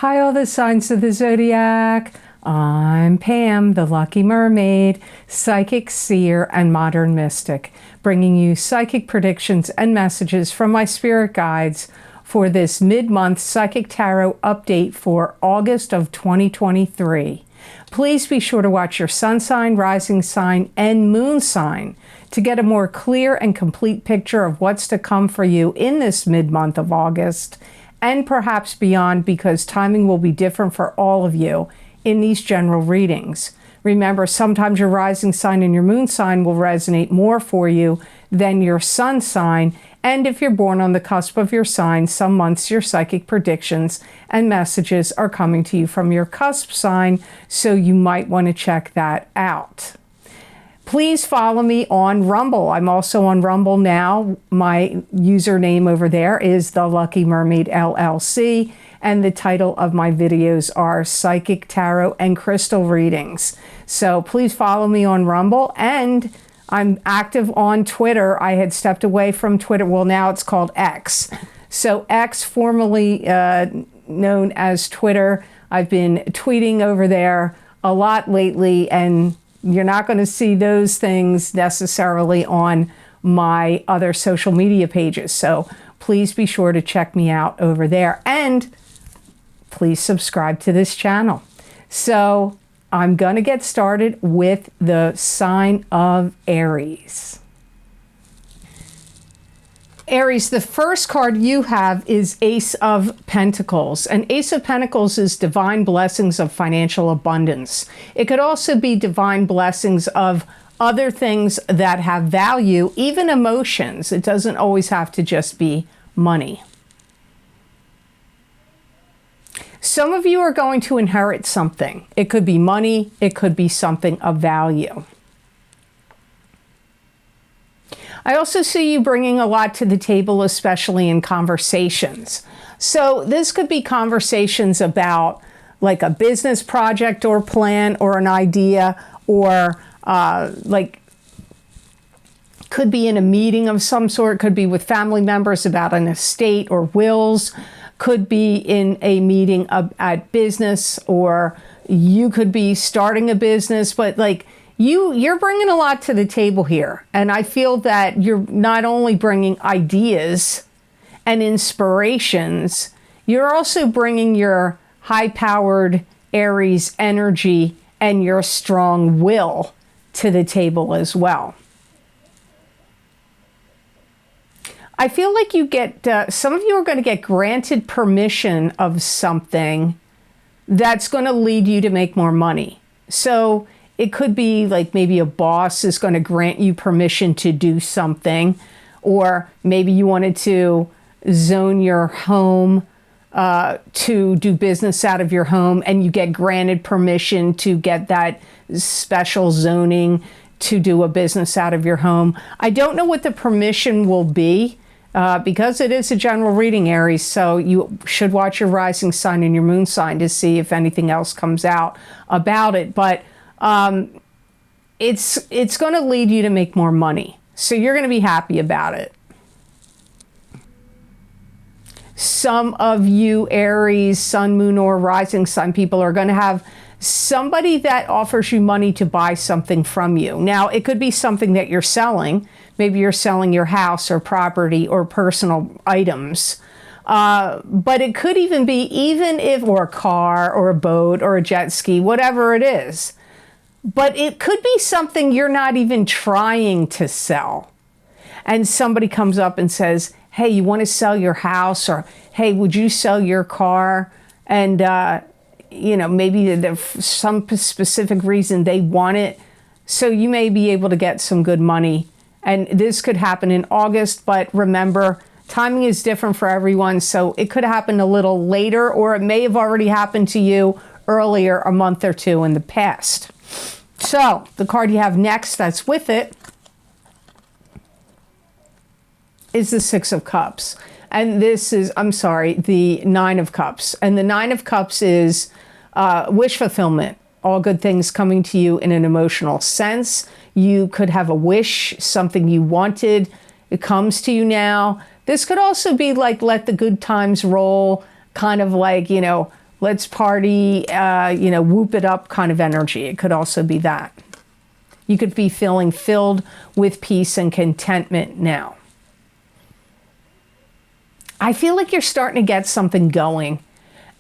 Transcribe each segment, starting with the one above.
Hi, all the signs of the zodiac. I'm Pam, the Lucky Mermaid, psychic, seer, and modern mystic, bringing you psychic predictions and messages from my spirit guides for this mid-month psychic tarot update for August of 2023. Please be sure to watch your sun sign, rising sign, and moon sign to get a more clear and complete picture of what's to come for you in this mid-month of August and perhaps beyond, because timing will be different for all of you in these general readings. Remember, sometimes your rising sign and your moon sign will resonate more for you than your sun sign. And if you're born on the cusp of your sign, some months your psychic predictions and messages are coming to you from your cusp sign, so you might want to check that out. Please follow me on Rumble. I'm also on Rumble now. My username over there is the Lucky Mermaid LLC, and the title of my videos are Psychic Tarot and Crystal Readings. So please follow me on Rumble, and I'm active on Twitter. I had stepped away from Twitter. Well, now it's called X. So X, formerly known as Twitter. I've been tweeting over there a lot lately, and you're not going to see those things necessarily on my other social media pages. So please be sure to check me out over there. And please subscribe to this channel. So I'm going to get started with the sign of Aries. Aries, the first card you have is Ace of Pentacles. And Ace of Pentacles is divine blessings of financial abundance. It could also be divine blessings of other things that have value, even emotions. It doesn't always have to just be money. Some of you are going to inherit something. It could be money. It could be something of value. I also see you bringing a lot to the table, especially in conversations. So this could be conversations about like a business project or plan or an idea, or could be in a meeting of some sort, could be with family members about an estate or wills, could be in a meeting at business, or you could be starting a business, but like you're bringing a lot to the table here. And I feel that you're not only bringing ideas and inspirations, you're also bringing your high-powered Aries energy and your strong will to the table as well. I feel like you get, some of you are going to get granted permission of something that's going to lead you to make more money. So it could be like maybe a boss is going to grant you permission to do something, or maybe you wanted to zone your home to do business out of your home, and you get granted permission to get that special zoning to do a business out of your home. I don't know what the permission will be because it is a general reading, Aries, so you should watch your rising sign and your moon sign to see if anything else comes out about it. But it's going to lead you to make more money. So you're going to be happy about it. Some of you Aries, sun, moon, or rising sign people are going to have somebody that offers you money to buy something from you. Now, it could be something that you're selling. Maybe you're selling your house or property or personal items. But it could even be, or a car or a boat or a jet ski, whatever it is. But it could be something you're not even trying to sell. And somebody comes up and says, hey, you want to sell your house? Or, hey, would you sell your car? And, maybe there's some specific reason they want it. So you may be able to get some good money. And this could happen in August. But remember, timing is different for everyone. So it could happen a little later, or it may have already happened to you earlier, a month or two in the past. So the card you have next that's with it is the Six of Cups. And this is, the Nine of Cups. And the Nine of Cups is wish fulfillment. All good things coming to you in an emotional sense. You could have a wish, something you wanted. It comes to you now. This could also be like let the good times roll, kind of like, let's party, you know, whoop it up kind of energy. It could also be that. You could be feeling filled with peace and contentment now. I feel like you're starting to get something going.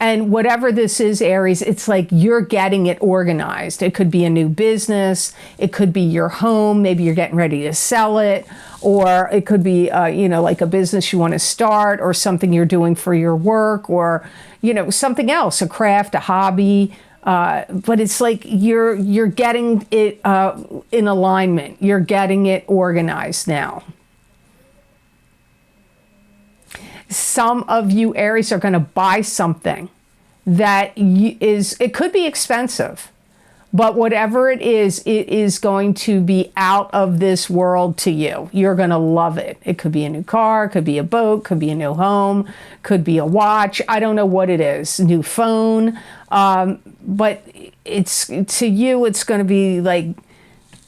And whatever this is, Aries, it's like you're getting it organized. It could be a new business. It could be your home. Maybe you're getting ready to sell it. Or it could be, you know, like a business you want to start, or something you're doing for your work, or, you know, something else, a craft, a hobby. But it's like you're getting it in alignment. You're getting it organized now. Some of you, Aries, are going to buy something that it could be expensive, but whatever it is going to be out of this world to you. You're going to love it. It could be a new car, could be a boat, could be a new home, could be a watch. I don't know what it is, new phone. But it's, to you, it's going to be like,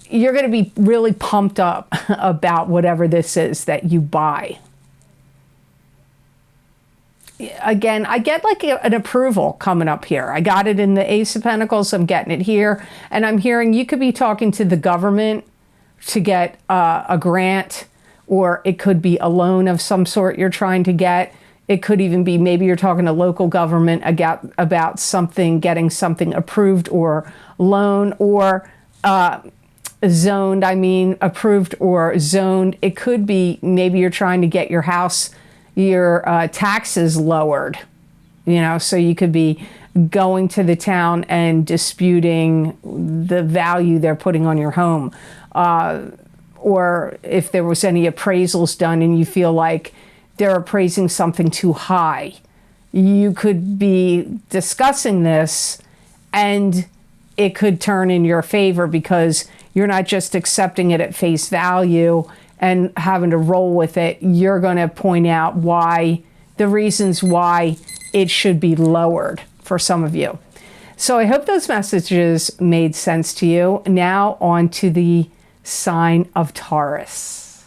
you're going to be really pumped up about whatever this is that you buy. Again, I get like an approval coming up here. I got it in the Ace of Pentacles. I'm getting it here. And I'm hearing you could be talking to the government to get a grant, or it could be a loan of some sort you're trying to get. It could even be maybe you're talking to local government about something, getting something approved or loan, or zoned, approved or zoned. It could be maybe you're trying to get your house, your taxes lowered, you know, so you could be going to the town and disputing the value they're putting on your home. Or if there was any appraisals done and you feel like they're appraising something too high, you could be discussing this and it could turn in your favor, because you're not just accepting it at face value and having to roll with it. You're going to point out the reasons why it should be lowered for some of you. So I hope those messages made sense to you. Now on to the sign of Taurus.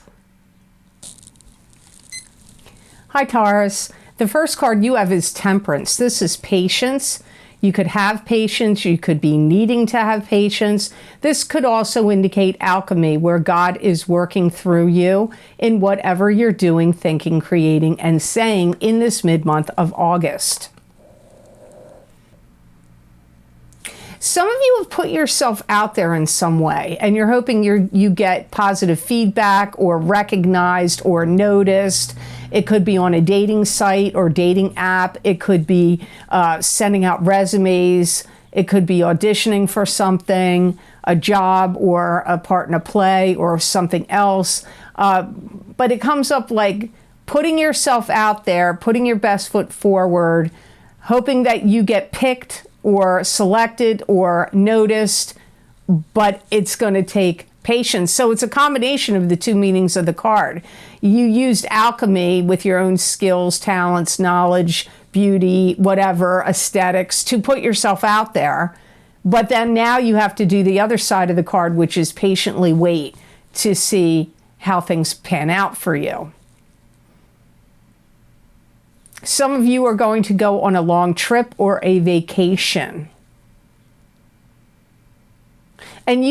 Hi, Taurus. The first card you have is Temperance. This is patience. You could have patience. You could be needing to have patience. This could also indicate alchemy, where God is working through you in whatever you're doing, thinking, creating, and saying in this mid-month of August. Some of you have put yourself out there in some way, and you're hoping you get positive feedback or recognized or noticed. It could be on a dating site or dating app. It could be sending out resumes. It could be auditioning for something, a job or a part in a play or something else. But it comes up like putting yourself out there, putting your best foot forward, hoping that you get picked or selected or noticed, but it's going to take patience. So it's a combination of the two meanings of the card. You used alchemy with your own skills, talents, knowledge, beauty, whatever, aesthetics, to put yourself out there. But then now you have to do the other side of the card, which is patiently wait to see how things pan out for you. Some of you are going to go on a long trip or a vacation. And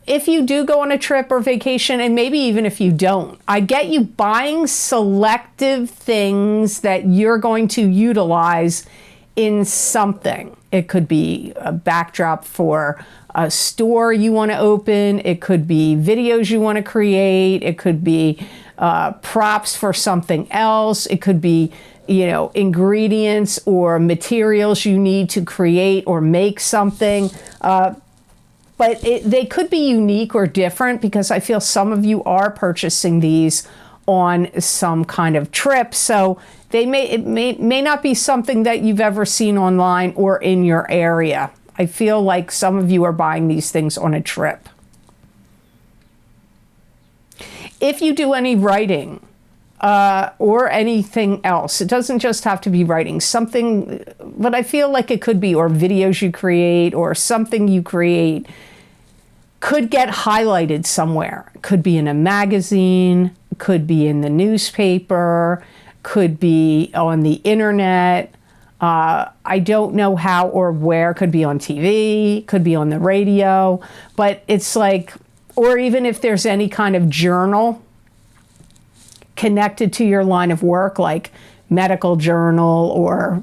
if you do go on a trip or vacation, and maybe even if you don't, I get you buying selective things that you're going to utilize in something. It could be a backdrop for a store you want to open. It could be videos you want to create. It could be props for something else. It could be, you know, ingredients or materials you need to create or make something. But they could be unique or different, because I feel some of you are purchasing these on some kind of trip. So it may not be something that you've ever seen online or in your area. I feel like some of you are buying these things on a trip. If you do any writing or anything else, it doesn't just have to be writing, something, but I feel like it could be, or videos you create or something you create, could get highlighted somewhere. Could be in a magazine, could be in the newspaper, could be on the internet. I don't know how or where. Could be on TV, could be on the radio, but it's like, or even if there's any kind of journal connected to your line of work, like medical journal or,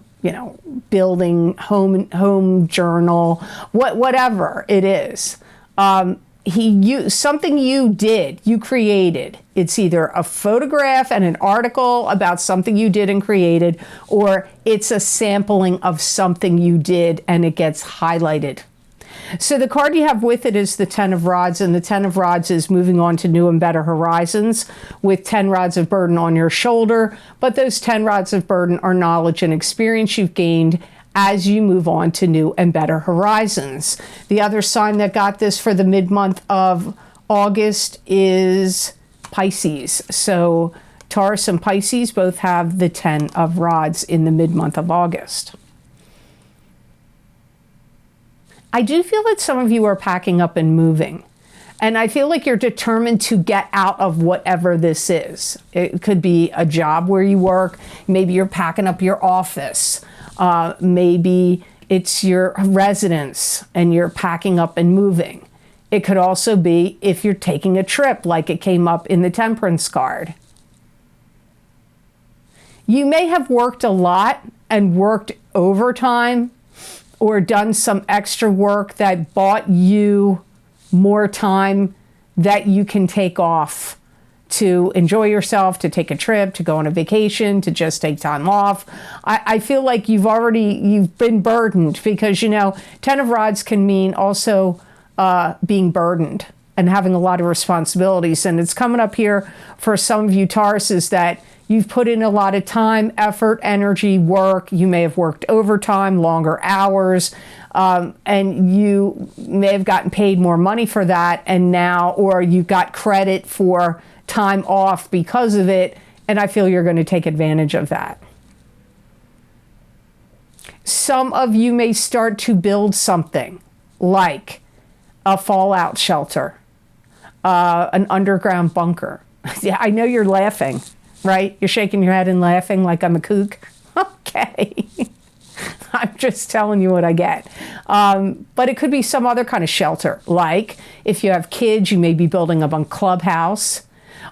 building home journal, whatever it is. Something you created. It's either a photograph and an article about something you did and created, or it's a sampling of something you did and it gets highlighted. So the card you have with it is the 10 of Rods, and the 10 of Rods is moving on to new and better horizons with 10 rods of burden on your shoulder. But those 10 rods of burden are knowledge and experience you've gained as you move on to new and better horizons. The other sign that got this for the mid-month of August is Pisces. So Taurus and Pisces both have the 10 of Rods in the mid-month of August. I do feel that some of you are packing up and moving. And I feel like you're determined to get out of whatever this is. It could be a job where you work. Maybe you're packing up your office. Maybe it's your residence and you're packing up and moving. It could also be if you're taking a trip, like it came up in the Temperance card. You may have worked a lot and worked overtime, or done some extra work that bought you more time that you can take off to enjoy yourself, to take a trip, to go on a vacation, to just take time off. I feel like you've been burdened because, 10 of Rods can mean also being burdened and having a lot of responsibilities. And it's coming up here for some of you Tauruses that you've put in a lot of time, effort, energy, work. You may have worked overtime, longer hours, and you may have gotten paid more money for that. And now, or you got credit for time off because of it. And I feel you're going to take advantage of that. Some of you may start to build something like a fallout shelter, an underground bunker. Yeah, I know you're laughing. Right? You're shaking your head and laughing like I'm a kook. Okay. I'm just telling you what I get. But it could be some other kind of shelter. Like if you have kids, you may be building up a clubhouse,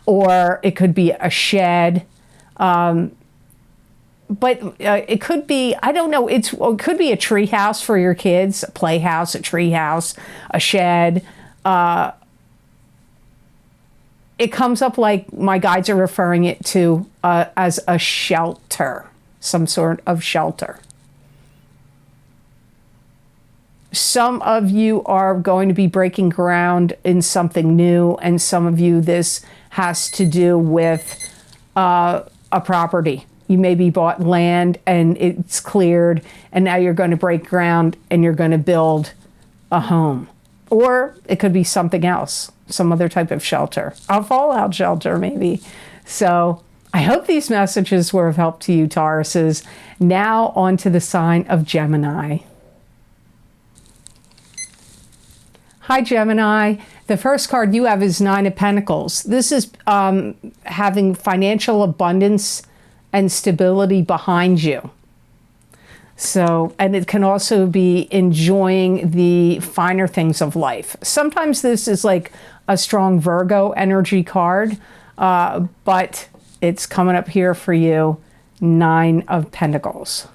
or it could be a shed. But it could be, I don't know, it could be a tree house for your kids, a playhouse, a tree house, a shed. It comes up like my guides are referring it to as a shelter, some sort of shelter. Some of you are going to be breaking ground in something new, and some of you this has to do with a property. You maybe bought land and it's cleared, and now you're going to break ground and you're going to build a home. Or it could be something else, some other type of shelter, a fallout shelter maybe. So I hope these messages were of help to you, Tauruses. Now on to the sign of Gemini. Hi, Gemini. The first card you have is 9 of Pentacles. This is having financial abundance and stability behind you. So, and it can also be enjoying the finer things of life. Sometimes this is like a strong Virgo energy card, but it's coming up here for you, 9 of Pentacles.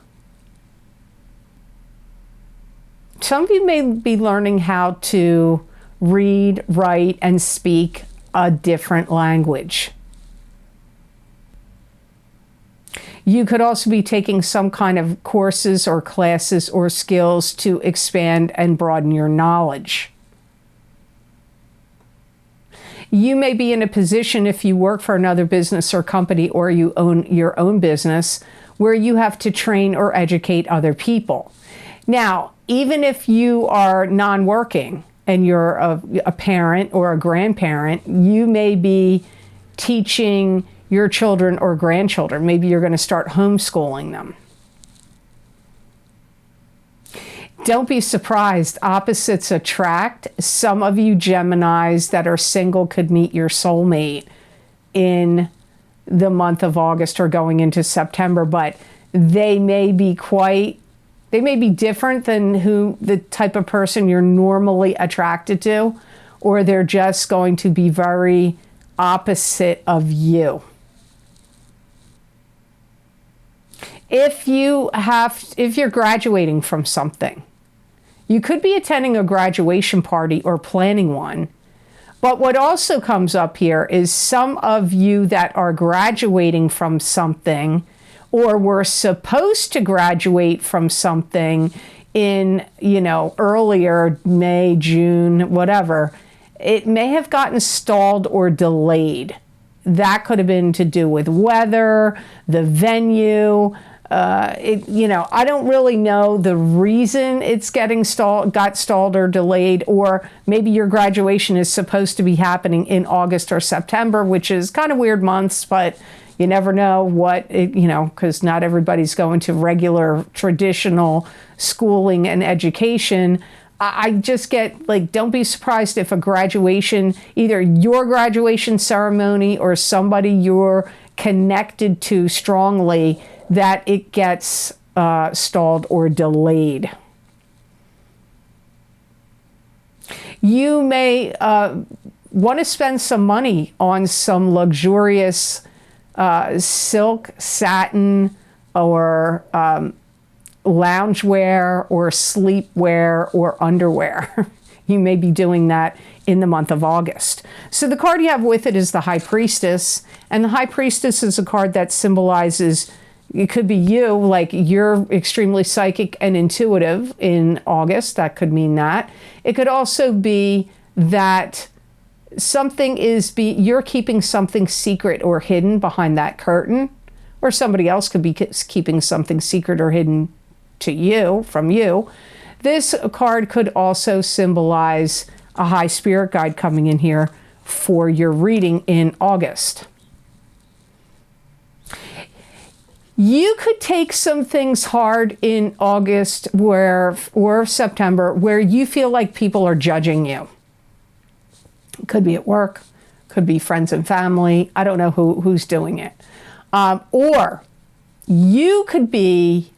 Some of you may be learning how to read, write, and speak a different language. You could also be taking some kind of courses or classes or skills to expand and broaden your knowledge. You may be in a position, if you work for another business or company, or you own your own business, where you have to train or educate other people. Now, even if you are non-working and you're a parent or a grandparent, you may be teaching your children or grandchildren. Maybe you're going to start homeschooling them. Don't be surprised. Opposites attract. Some of you Geminis that are single could meet your soulmate in the month of August or going into September, but they may be different than the type of person you're normally attracted to, or they're just going to be very opposite of you. If you're graduating from something, you could be attending a graduation party or planning one. But what also comes up here is some of you that are graduating from something or were supposed to graduate from something in, earlier May, June, whatever, it may have gotten stalled or delayed. That could have been to do with weather, the venue. I don't really know the reason it's got stalled or delayed, or maybe your graduation is supposed to be happening in August or September, which is kind of weird months, but you never know because not everybody's going to regular traditional schooling and education. I just get don't be surprised if a graduation, either your graduation ceremony or somebody you're connected to strongly, that it gets stalled or delayed. You may want to spend some money on some luxurious silk, satin, or loungewear, or sleepwear, or underwear. You may be doing that in the month of August. So the card you have with it is the High Priestess. And the High Priestess is a card that symbolizes, it could be you, you're extremely psychic and intuitive in August. That could mean that. It could also be that you're keeping something secret or hidden behind that curtain, or somebody else could be keeping something secret or hidden from you. This card could also symbolize a high spirit guide coming in here for your reading in August. You could take some things hard in August or September where you feel like people are judging you. It could be at work, could be friends and family. I don't know who's doing it. Or you could be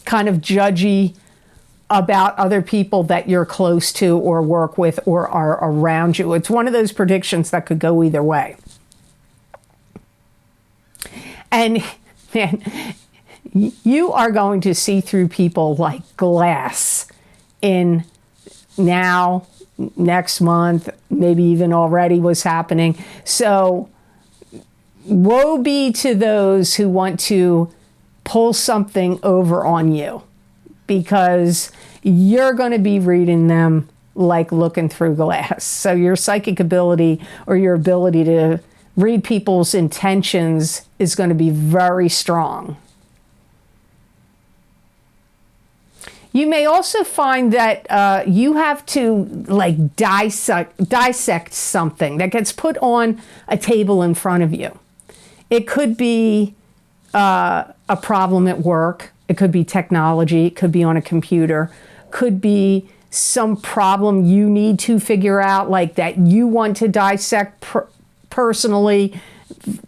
kind of judgy about other people that you're close to or work with or are around you. It's one of those predictions that could go either way. And man, you are going to see through people like glass in now, next month, maybe even already was happening. So woe be to those who want to pull something over on you, because you're going to be reading them like looking through glass. So your psychic ability, or your ability to read people's intentions, is going to be very strong. You may also find that you have to dissect something that gets put on a table in front of you. It could be a problem at work. It could be technology. It could be on a computer. Could be some problem you need to figure out, that you want to dissect personally,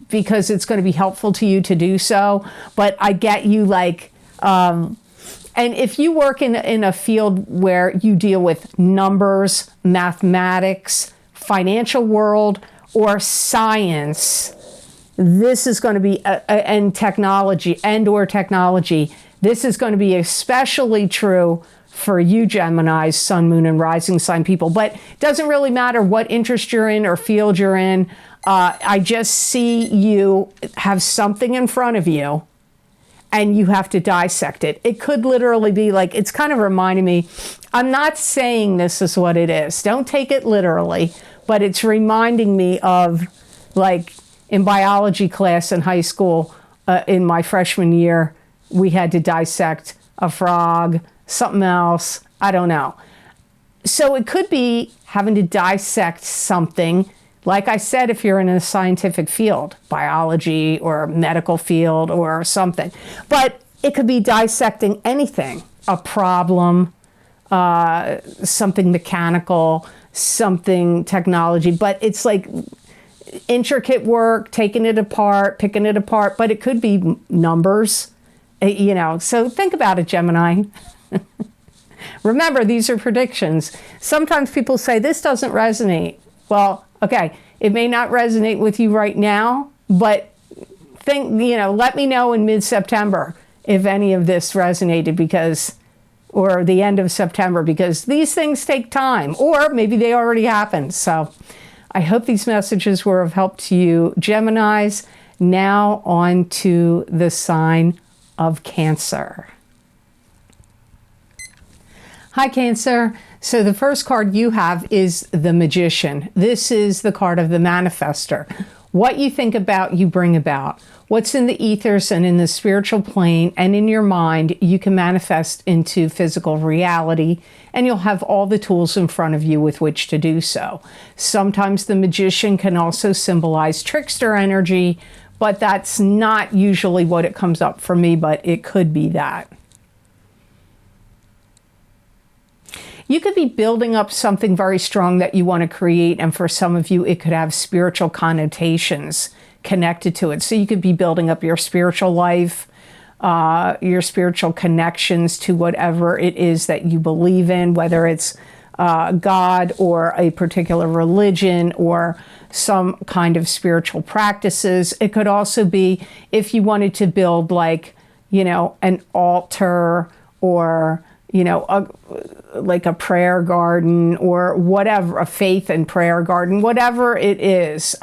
because it's going to be helpful to you to do so. But I get you, and if you work in a field where you deal with numbers, mathematics, financial world, or science, this is going to be, and technology, this is going to be especially true for you Geminis, Sun, Moon, and Rising sign people. But it doesn't really matter what interest you're in or field you're in. I just see you have something in front of you and you have to dissect it. It could literally be it's kind of reminding me, I'm not saying this is what it is. Don't take it literally, but it's reminding me of in biology class in high school, in my freshman year, we had to dissect a frog, something else, I don't know. So it could be having to dissect something. Like I said, if you're in a scientific field, biology or medical field or something. But it could be dissecting anything, a problem, something mechanical, something technology. But it's intricate work, taking it apart, picking it apart, but it could be numbers, you know. So think about it, Gemini. Remember, these are predictions. Sometimes people say, this doesn't resonate. Well, okay, it may not resonate with you right now, but let me know in mid-September if any of this resonated, or the end of September, because these things take time, or maybe they already happened. So I hope these messages were of help to you, Geminis. Now on to the sign of Cancer. Hi, Cancer. So the first card you have is the Magician. This is the card of the manifester. What you think about, you bring about. What's in the ethers and in the spiritual plane and in your mind, you can manifest into physical reality, and you'll have all the tools in front of you with which to do so. Sometimes the Magician can also symbolize trickster energy, but that's not usually what it comes up for me, but it could be that. You could be building up something very strong that you want to create, and for some of you, it could have spiritual connotations connected to it. So you could be building up your spiritual life, your spiritual connections to whatever it is that you believe in, whether it's God or a particular religion or some kind of spiritual practices. It could also be if you wanted to build an altar, or like a prayer garden, or whatever, a faith and prayer garden, whatever it is.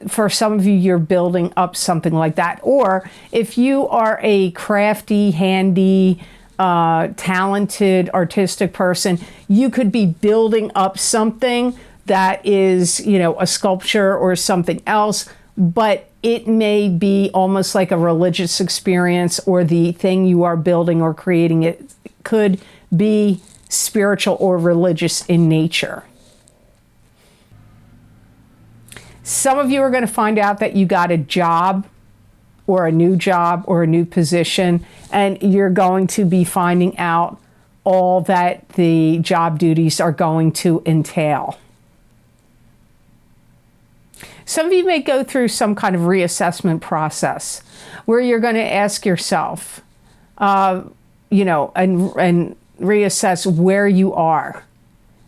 For some of you, you're building up something like that. Or if you are a crafty, handy, talented, artistic person, you could be building up something that is, a sculpture or something else, but it may be almost like a religious experience, or the thing you are building or creating, it could be spiritual or religious in nature. Some of you are going to find out that you got a job, or a new position, and you're going to be finding out all that the job duties are going to entail. Some of you may go through some kind of reassessment process where you're going to ask yourself, and reassess where you are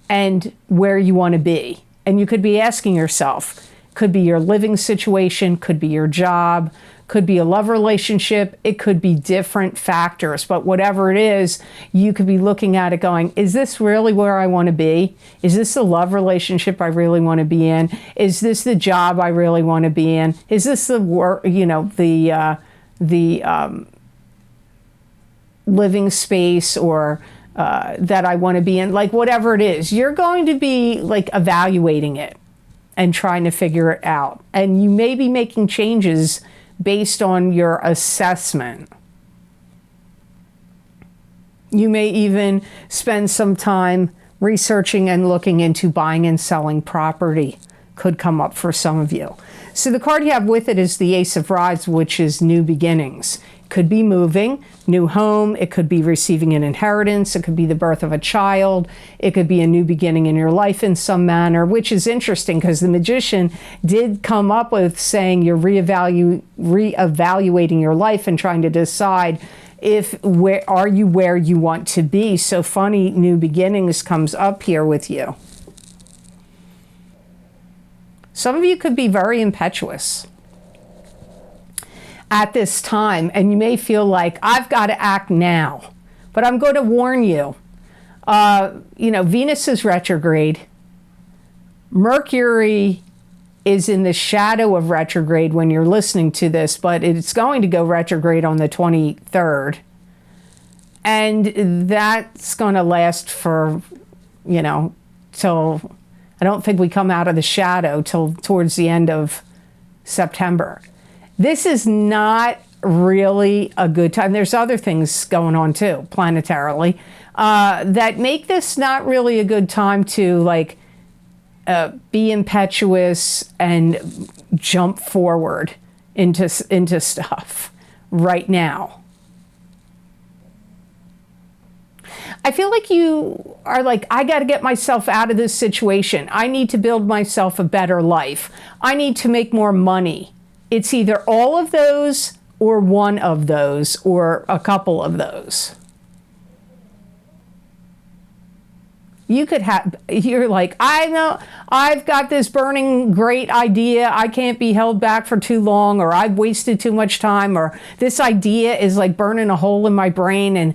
and where you want to be. And you could be asking yourself, could be your living situation, could be your job, could be a love relationship, it could be different factors, but whatever it is, you could be looking at it going, is this really where I want to be? Is this the love relationship I really want to be in? Is this the job I really want to be in? Is this the work, living space or that I want to be in? Like whatever it is, you're going to be like evaluating it and trying to figure it out. And you may be making changes based on your assessment. You may even spend some time researching and looking into buying and selling property. Could come up for some of you. So the card you have with it is the Ace of Rods, which is new beginnings. Could be moving, new home. It could be receiving an inheritance. It could be the birth of a child. It could be a new beginning in your life in some manner, which is interesting because the Magician did come up with saying you're reevaluating your life and trying to decide where you want to be. So funny, new beginnings comes up here with you. Some of you could be very impetuous at this time, and you may feel like, I've got to act now. But I'm going to warn you, Venus is retrograde. Mercury is in the shadow of retrograde when you're listening to this, but it's going to go retrograde on the 23rd. And that's going to last for, till, I don't think we come out of the shadow till towards the end of September. This is not really a good time. There's other things going on too, planetarily, that make this not really a good time to be impetuous and jump forward into stuff right now. I feel like you are like, I got to get myself out of this situation. I need to build myself a better life. I need to make more money. It's either all of those or one of those or a couple of those. You could have, you're like, I know, I've got this burning great idea. I can't be held back for too long, or I've wasted too much time, or this idea is like burning a hole in my brain and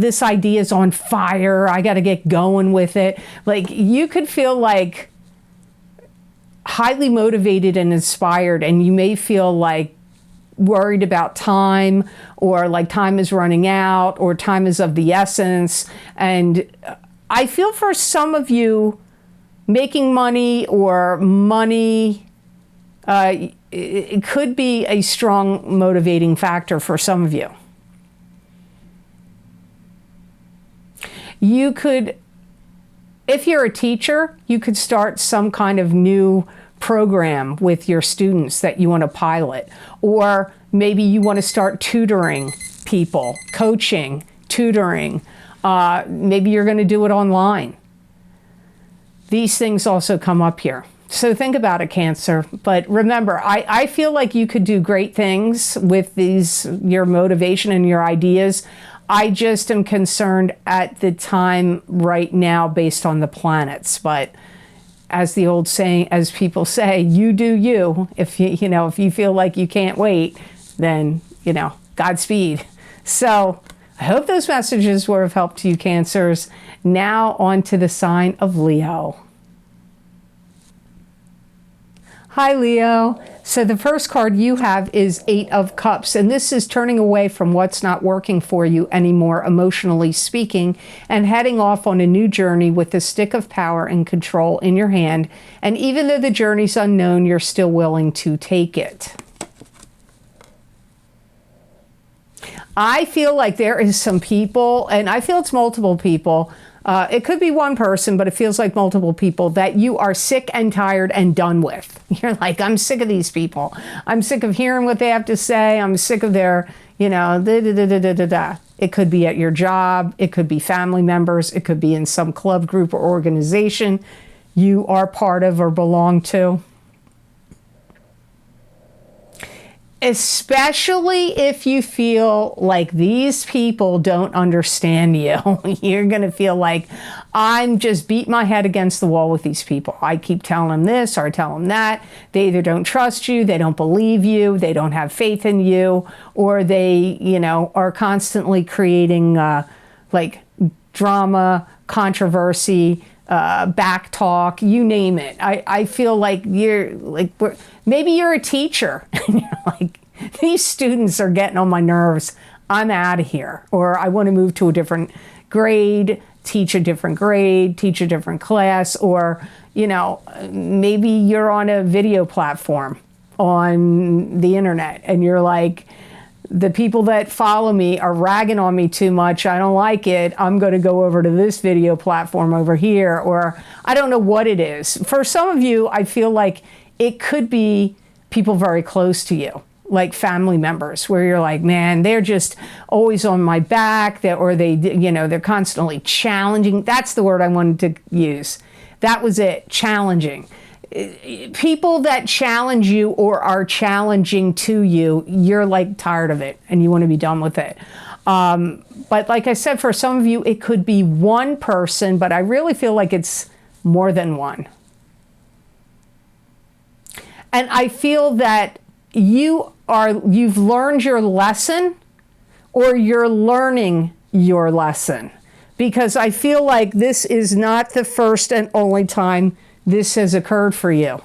this idea is on fire. I got to get going with it. Like, you could feel like highly motivated and inspired, and you may feel like worried about time, or like time is running out, or time is of the essence. And I feel for some of you, making money or money, it could be a strong motivating factor for some of you. You could, if you're a teacher, you could start some kind of new program with your students that you want to pilot, or maybe you want to start tutoring people, coaching, tutoring. Maybe you're going to do it online. These things also come up here. So think about it, Cancer. But remember, I feel like you could do great things with your motivation and your ideas. I just am concerned at the time right now based on the planets. But as the old saying, as people say, you do you. If if you feel like you can't wait, then, Godspeed. So I hope those messages were of help to you, Cancers. Now on to the sign of Leo. Hi, Leo. So the first card you have is Eight of Cups, and this is turning away from what's not working for you anymore, emotionally speaking, and heading off on a new journey with the stick of power and control in your hand. And even though the journey's unknown, you're still willing to take it. I feel like there is some people, and I feel it's multiple people. It could be one person, but it feels like multiple people that you are sick and tired and done with. You're like, I'm sick of these people. I'm sick of hearing what they have to say. I'm sick of their, da-da-da-da-da-da-da. It could be at your job. It could be family members. It could be in some club, group, or organization you are part of or belong to. Especially if you feel like these people don't understand you. You're going to feel like, I'm just beating my head against the wall with these people. I keep telling them this or I tell them that. They either don't trust you, they don't believe you, they don't have faith in you, or they, are constantly creating like drama, controversy, back talk, you name it. I feel like maybe you're a teacher and you're like, these students are getting on my nerves. I'm out of here. Or I want to move to a different grade, teach a different grade, teach a different class. Or, maybe you're on a video platform on the internet and you're like, the people that follow me are ragging on me too much. I don't like it. I'm going to go over to this video platform over here. Or I don't know what it is. For some of you, I feel like it could be people very close to you, like family members, where you're like, man, they're just always on my back, they're constantly challenging. That's the word I wanted to use. That was it, challenging. People that challenge you or are challenging to you, you're like tired of it and you want to be done with it. But like I said, for some of you, it could be one person, but I really feel like it's more than one. And I feel that you've learned your lesson, or you're learning your lesson, because I feel like this is not the first and only time this has occurred for you.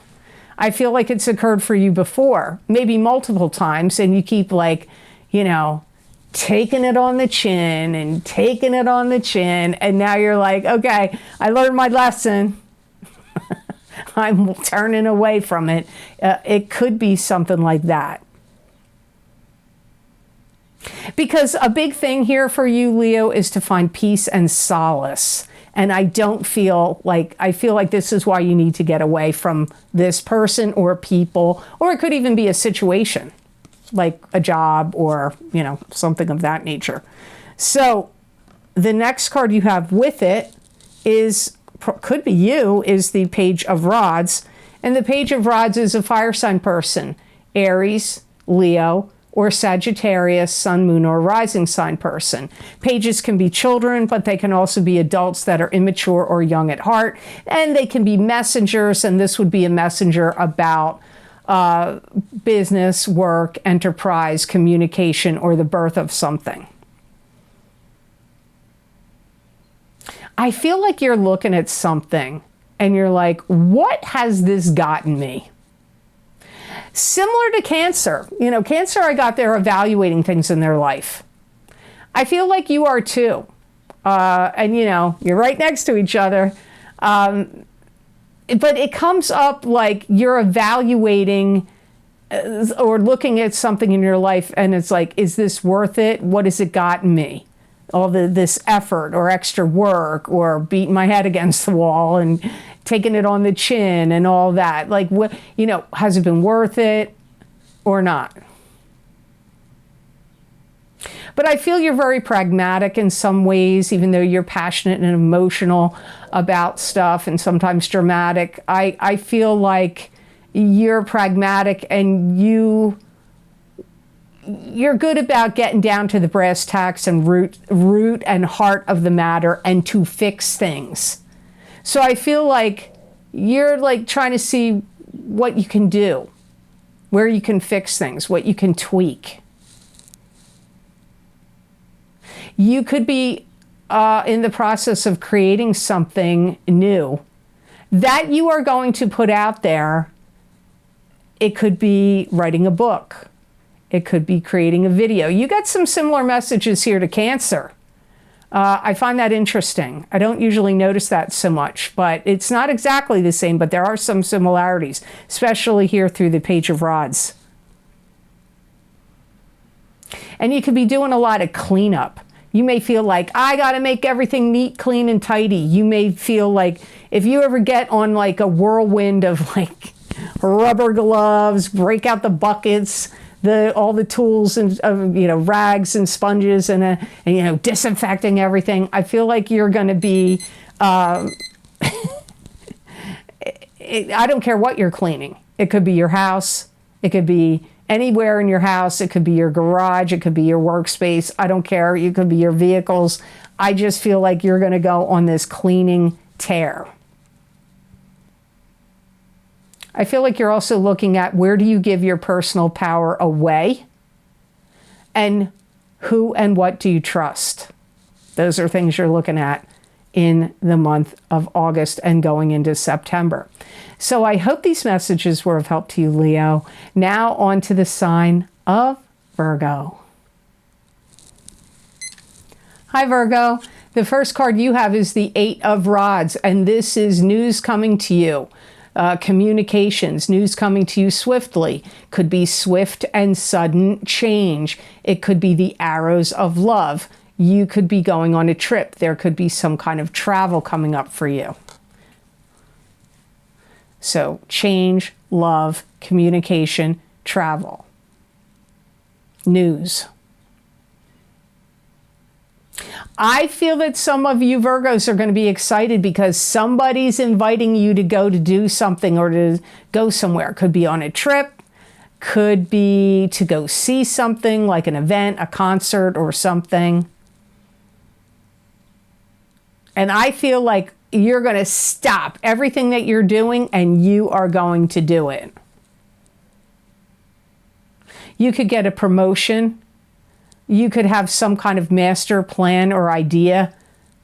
I feel like it's occurred for you before, maybe multiple times, and you keep taking it on the chin and taking it on the chin, and now you're like, okay, I learned my lesson. I'm turning away from it. It could be something like that. Because a big thing here for you, Leo, is to find peace and solace. And I feel like this is why you need to get away from this person or people, or it could even be a situation like a job or, something of that nature. So the next card you have with it is, could be you, is the Page of Rods. And the Page of Rods is a fire sign person, Aries, Leo, or Sagittarius, sun, moon, or rising sign person. Pages can be children, but they can also be adults that are immature or young at heart. And they can be messengers, and this would be a messenger about business, work, enterprise, communication, or the birth of something. I feel like you're looking at something and you're like, what has this gotten me? Similar to Cancer. You know, Cancer, I got there evaluating things in their life. I feel like you are too. And, you know, you're right next to each other. But it comes up like you're evaluating or looking at something in your life and it's like, is this worth it? What has it gotten me? All this effort or extra work or beating my head against the wall and taking it on the chin and all that. Like, what, you know, has it been worth it or not? But I feel you're very pragmatic in some ways, even though you're passionate and emotional about stuff and sometimes dramatic. I feel like you're pragmatic and you're good about getting down to the brass tacks and root and heart of the matter and to fix things. So I feel like you're like trying to see what you can do, where you can fix things, what you can tweak. You could be in the process of creating something new that you are going to put out there. It could be writing a book. It could be creating a video. You got some similar messages here to Cancer. I find that interesting. I don't usually notice that so much, but it's not exactly the same, but there are some similarities, especially here through the Page of Rods. And you could be doing a lot of cleanup. You may feel like, I got to make everything neat, clean, and tidy. You may feel like if you ever get on like a whirlwind of like rubber gloves, break out the buckets, all the tools and you know, rags and sponges and you know, disinfecting everything. I feel like you're going to be I don't care what you're cleaning. It could be your house, it could be anywhere in your house, it could be your garage, it could be your workspace, I don't care. It could be your vehicles. I just feel like you're going to go on this cleaning tear. I feel like you're also looking at where do you give your personal power away and who and what do you trust? Those are things you're looking at in the month of August and going into September. So I hope these messages were of help to you, Leo. Now on to the sign of Virgo. Hi, Virgo. The first card you have is the Eight of Rods, and this is news coming to you. Communications, news coming to you swiftly. Could be swift and sudden change. It could be the arrows of love. You could be going on a trip. There could be some kind of travel coming up for you. So change, love, communication, travel, news. I feel that some of you Virgos are going to be excited because somebody's inviting you to go to do something or to go somewhere. Could be on a trip, could be to go see something like an event, a concert or something. And I feel like you're going to stop everything that you're doing and you are going to do it. You could get a promotion. You could have some kind of master plan or idea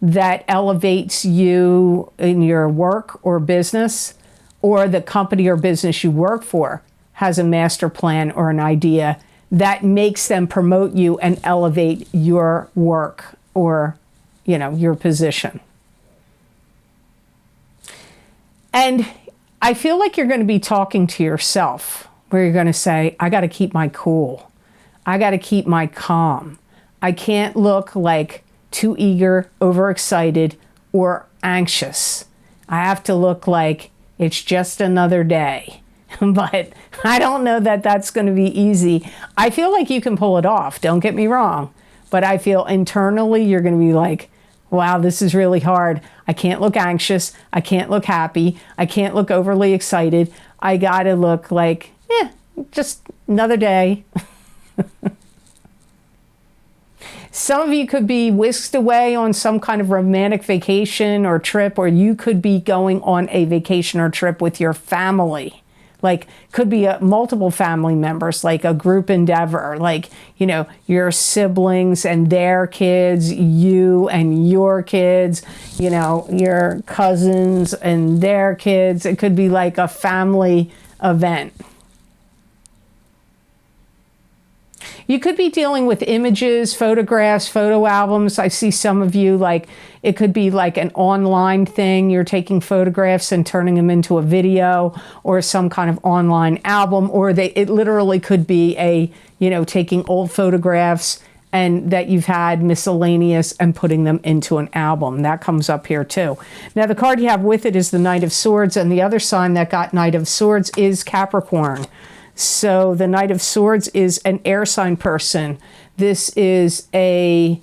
that elevates you in your work or business, or the company or business you work for has a master plan or an idea that makes them promote you and elevate your work or, you know, your position. And I feel like you're going to be talking to yourself, where you're going to say, I got to keep my cool. I got to keep my calm. I can't look like too eager, overexcited, or anxious. I have to look like it's just another day. But I don't know that that's going to be easy. I feel like you can pull it off, don't get me wrong. But I feel internally you're going to be like, wow, this is really hard. I can't look anxious. I can't look happy. I can't look overly excited. I got to look like, just another day. Some of you could be whisked away on some kind of romantic vacation or trip, or you could be going on a vacation or trip with your family. Like, could be multiple family members, like a group endeavor, like, your siblings and their kids, you and your kids, your cousins and their kids. It could be like a family event. You could be dealing with images, photographs, photo albums. I see some of you, like, it could be like an online thing. You're taking photographs and turning them into a video or some kind of online album, or it literally could be taking old photographs and that you've had miscellaneous and putting them into an album. That comes up here too. Now, the card you have with it is the Knight of Swords, and the other sign that got Knight of Swords is Capricorn. So the Knight of Swords is an air sign person. This is a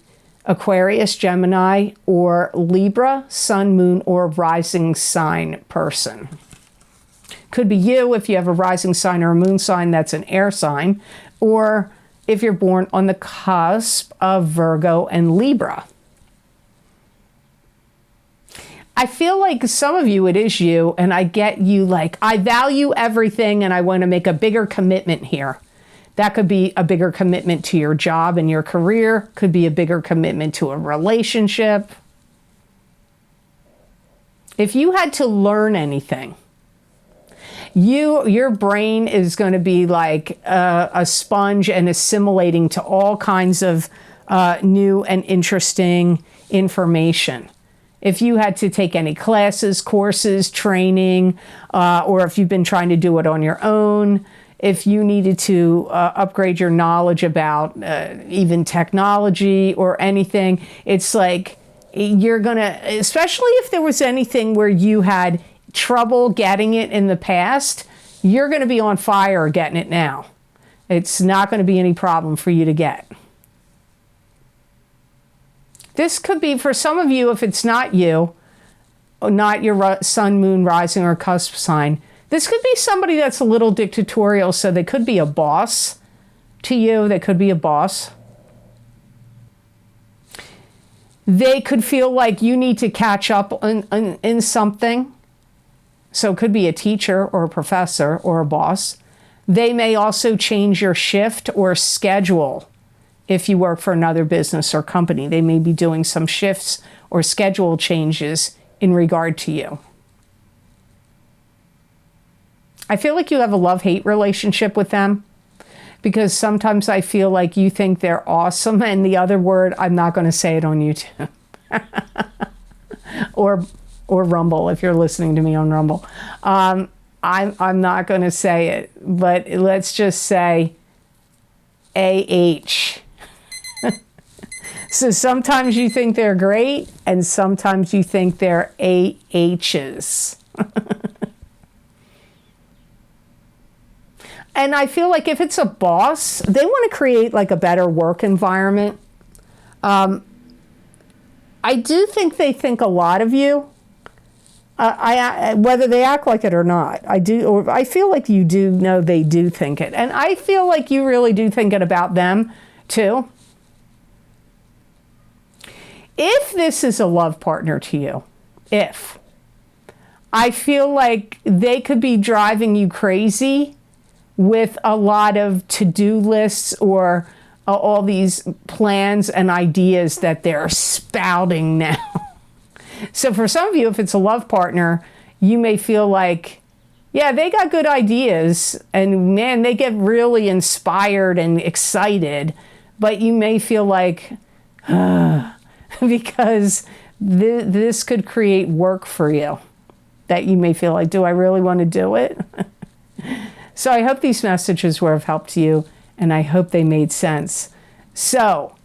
Aquarius, Gemini, or Libra, sun, moon, or rising sign person. Could be you if you have a rising sign or a moon sign that's an air sign, or if you're born on the cusp of Virgo and Libra. I feel like some of you, it is you, and I get you like, I value everything and I want to make a bigger commitment here. That could be a bigger commitment to your job and your career, could be a bigger commitment to a relationship. If you had to learn anything, your brain is going to be like a sponge and assimilating to all kinds of new and interesting information. If you had to take any classes, courses, training, or if you've been trying to do it on your own, if you needed to upgrade your knowledge about even technology or anything, it's like you're going to, especially if there was anything where you had trouble getting it in the past, you're going to be on fire getting it now. It's not going to be any problem for you to get. This could be, for some of you, if it's not you, not your sun, moon, rising, or cusp sign, this could be somebody that's a little dictatorial. So they could be a boss to you. They could be a boss. They could feel like you need to catch up in something. So it could be a teacher or a professor or a boss. They may also change your shift or schedule. If you work for another business or company, they may be doing some shifts or schedule changes in regard to you. I feel like you have a love-hate relationship with them, because sometimes I feel like you think they're awesome, and the other word, I'm not going to say it on YouTube. or Rumble, if you're listening to me on Rumble. I'm not going to say it, but let's just say AH. So sometimes you think they're great, and sometimes you think they're AHs. And I feel like if it's a boss, they want to create like a better work environment. I do think they think a lot of you, whether they act like it or not. I feel like you do know they do think it. And I feel like you really do think it about them too. If this is a love partner to you, I feel like they could be driving you crazy with a lot of to-do lists or all these plans and ideas that they're spouting now. So for some of you, if it's a love partner, you may feel like, yeah, they got good ideas and man, they get really inspired and excited, but you may feel like, because this could create work for you that you may feel like, do I really want to do it? So I hope these messages were of help to you, and I hope they made sense. So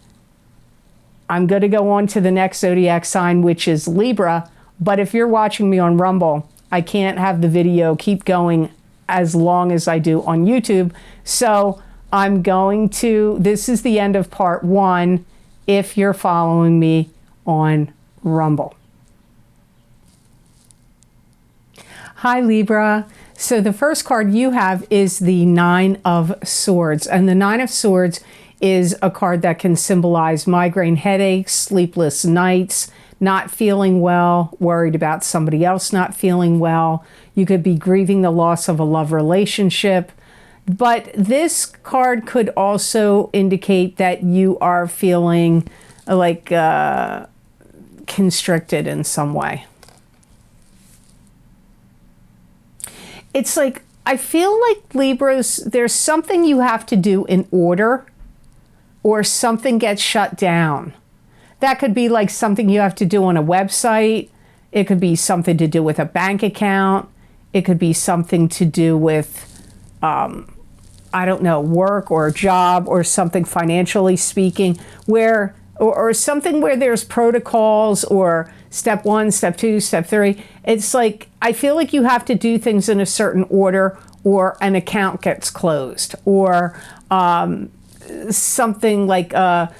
I'm going to go on to the next zodiac sign, which is Libra. But if you're watching me on Rumble, I can't have the video keep going as long as I do on YouTube. So this is the end of part 1 if you're following me on rumble. Hi Libra. So the first card you have is the Nine of Swords. And the Nine of Swords is a card that can symbolize migraine headaches, sleepless nights, not feeling well, worried about somebody else not feeling well. You could be grieving the loss of a love relationship. But this card could also indicate that you are feeling like constricted in some way. It's like, I feel like Libras, there's something you have to do in order, or something gets shut down. That could be like something you have to do on a website. It could be something to do with a bank account. It could be something to do with, I don't know, work or a job or something financially speaking, where, or something where there's protocols or step 1, step 2, step 3. It's like, I feel like you have to do things in a certain order, or an account gets closed, or something like a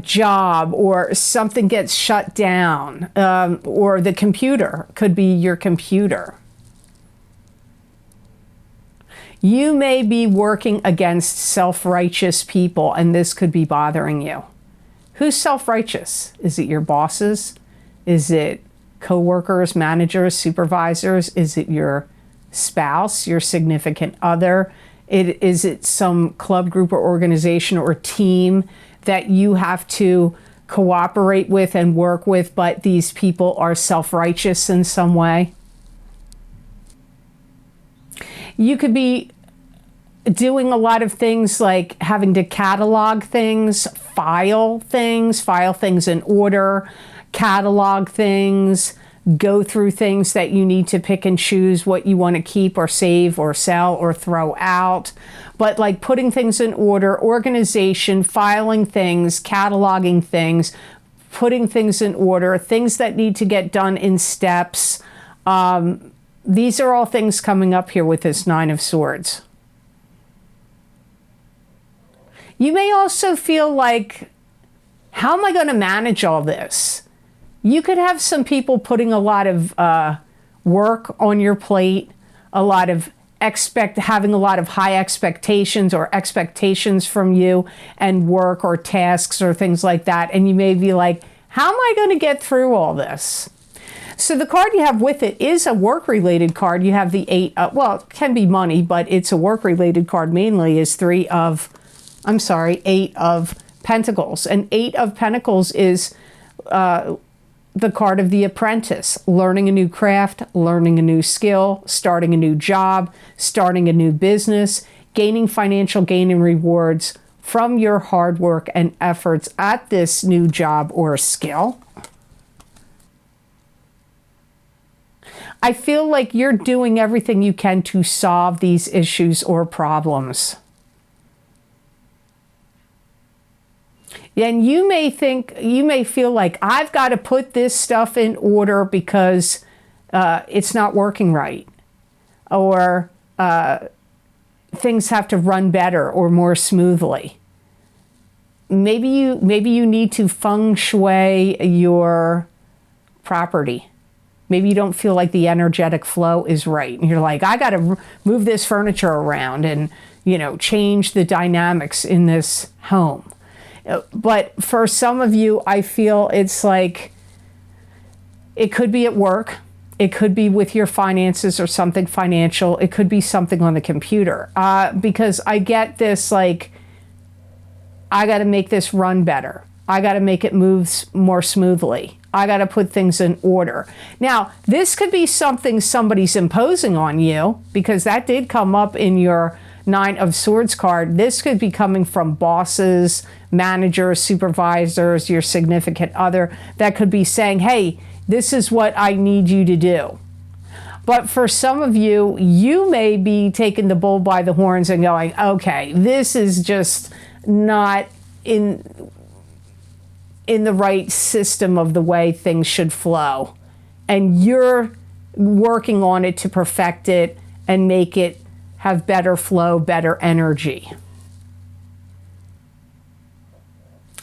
job, or something gets shut down, or the computer could be your computer. You may be working against self-righteous people, and this could be bothering you. Who's self-righteous? Is it your bosses? Is it coworkers, managers, supervisors? Is it your spouse, your significant other? Is it some club, group, or organization or team that you have to cooperate with and work with, but these people are self-righteous in some way? You could be doing a lot of things like having to catalog things, file things in order, catalog things, go through things that you need to pick and choose what you want to keep or save or sell or throw out. But like putting things in order, organization, filing things, cataloging things, putting things in order, things that need to get done in steps. These are all things coming up here with this Nine of Swords. You may also feel like, how am I going to manage all this? You could have some people putting a lot of work on your plate, a lot of having a lot of high expectations or expectations from you and work or tasks or things like that. And you may be like, how am I going to get through all this? So the card you have with it is a work-related card. You have the eight of, it can be money, but it's a work-related card mainly, is Eight of Pentacles. And Eight of Pentacles is the card of the apprentice, learning a new craft, learning a new skill, starting a new job, starting a new business, gaining financial gain and rewards from your hard work and efforts at this new job or skill. I feel like you're doing everything you can to solve these issues or problems. And you may feel like, I've got to put this stuff in order because it's not working right. Or things have to run better or more smoothly. Maybe you need to feng shui your property. Maybe you don't feel like the energetic flow is right. And you're like, I got to move this furniture around and, change the dynamics in this home. But for some of you, I feel it's like, it could be at work. It could be with your finances or something financial. It could be something on the computer. Because I get this, like, I got to make this run better. I got to make it move more smoothly. I got to put things in order. Now, this could be something somebody's imposing on you, because that did come up in your Nine of Swords card. This could be coming from bosses, managers, supervisors, your significant other, that could be saying, hey, this is what I need you to do. But for some of you, you may be taking the bull by the horns and going, okay, this is just not in the right system of the way things should flow. And you're working on it to perfect it and make it have better flow, better energy.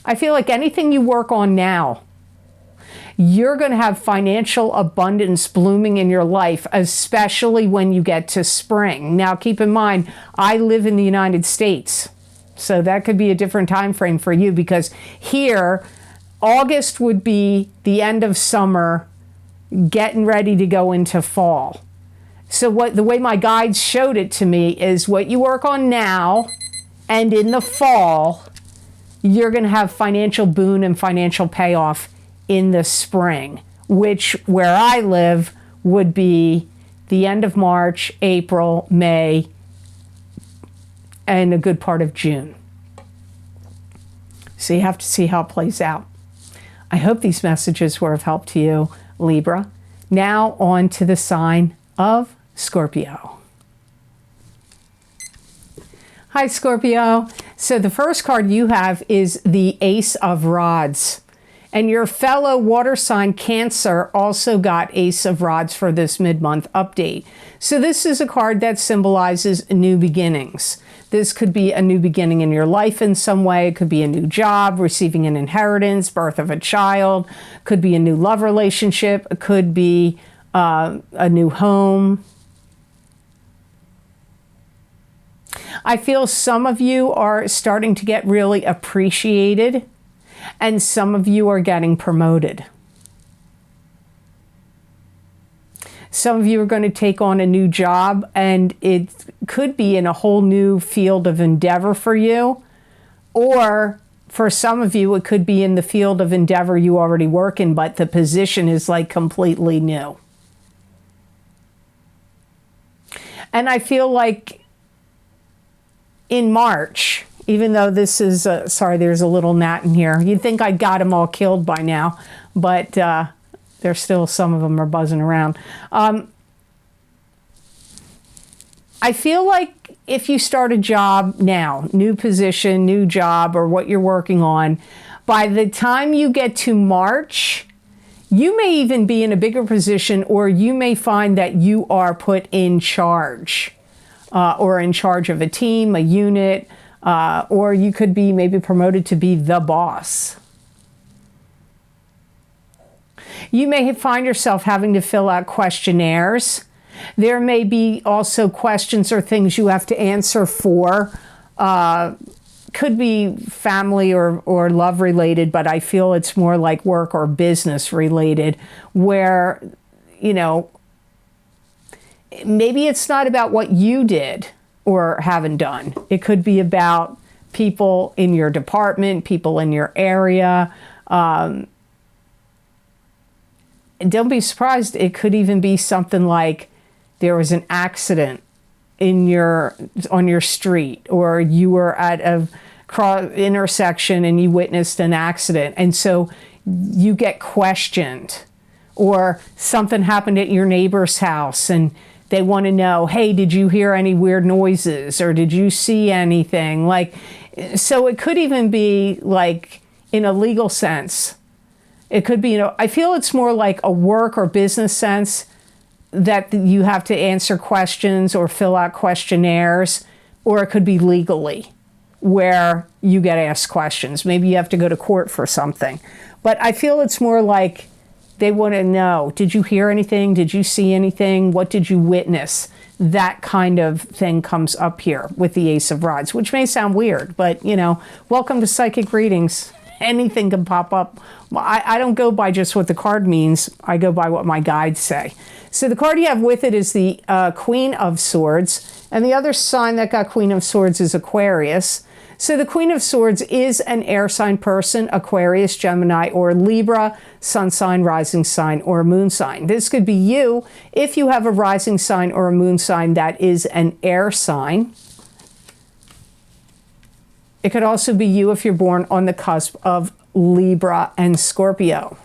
I feel like anything you work on now, You're going to have financial abundance blooming in your life, especially when you get to spring. Now, keep in mind, I live in the United States, so that could be a different time frame for you, because here, August would be the end of summer, getting ready to go into fall. So the way my guides showed it to me is what you work on now and in the fall, you're going to have financial boon and financial payoff in the spring, which where I live would be the end of March, April, May, and a good part of June. So you have to see how it plays out. I hope these messages were of help to you, Libra. Now on to the sign of Scorpio. Hi, Scorpio. So the first card you have is the Ace of Rods. And your fellow water sign Cancer also got Ace of Rods for this mid-month update. So this is a card that symbolizes new beginnings. This could be a new beginning in your life in some way. It could be a new job, receiving an inheritance, birth of a child. Could be a new love relationship. It could be a new home. I feel some of you are starting to get really appreciated, and some of you are getting promoted. Some of you are going to take on a new job, and it could be in a whole new field of endeavor for you. Or for some of you, it could be in the field of endeavor you already work in, but the position is like completely new. And I feel like in March, even though this is, sorry, there's a little gnat in here. You'd think I got them all killed by now, but there's still, some of them are buzzing around. I feel like if you start a job now, new position, new job, or what you're working on, by the time you get to March, you may even be in a bigger position, or you may find that you are put in charge, or in charge of a team, a unit, or you could be maybe promoted to be the boss. You may find yourself having to fill out questionnaires. There may be also questions or things you have to answer for. Could be family or love related, but I feel it's more like work or business related, where, you know, maybe it's not about what you did or haven't done. It could be about people in your department, people in your area. Don't be surprised. It could even be something like there was an accident on your street, or you were at a intersection and you witnessed an accident, and so you get questioned. Or something happened at your neighbor's house and they want to know, hey, did you hear any weird noises, or did you see anything? Like, so it could even be like in a legal sense. It could be, you know, I feel it's more like a work or business sense, that you have to answer questions or fill out questionnaires, or it could be legally, where you get asked questions. Maybe you have to go to court for something. But I feel it's more like they want to know, did you hear anything? Did you see anything? What did you witness? That kind of thing comes up here with the Ace of Rods, which may sound weird, but, you know, welcome to psychic readings. Anything can pop up. I don't go by just what the card means. I go by what my guides say. So the card you have with it is the Queen of Swords. And the other sign that got Queen of Swords is Aquarius. So the Queen of Swords is an air sign person, Aquarius, Gemini, or Libra, sun sign, rising sign, or moon sign. This could be you if you have a rising sign or a moon sign that is an air sign. It could also be you if you're born on the cusp of Libra and Scorpio.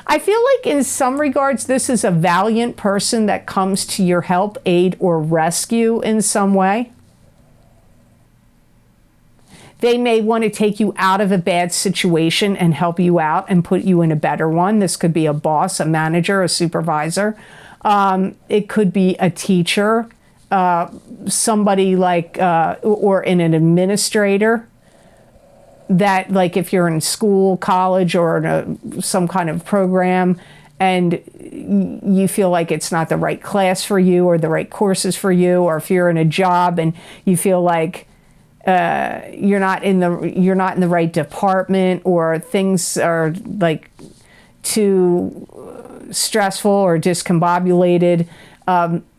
I feel like in some regards, this is a valiant person that comes to your help, aid, or rescue in some way. They may want to take you out of a bad situation and help you out and put you in a better one. This could be a boss, a manager, a supervisor. It could be a teacher, somebody like, or an administrator. that, like, if you're in school, college, or in some kind of program, and you feel like it's not the right class for you or the right courses for you, or if you're in a job and you feel like you're not in the right department, or things are like too stressful or discombobulated.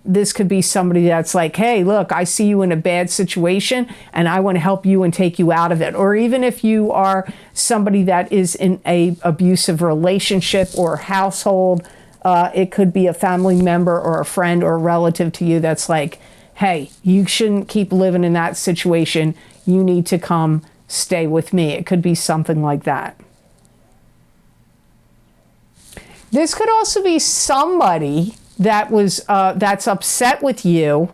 This could be somebody that's like, hey, look, I see you in a bad situation and I want to help you and take you out of it. Or even if you are somebody that is in a abusive relationship or household, it could be a family member or a friend or a relative to you that's like, hey, you shouldn't keep living in that situation. You need to come stay with me. It could be something like that. This could also be somebody that was that's upset with you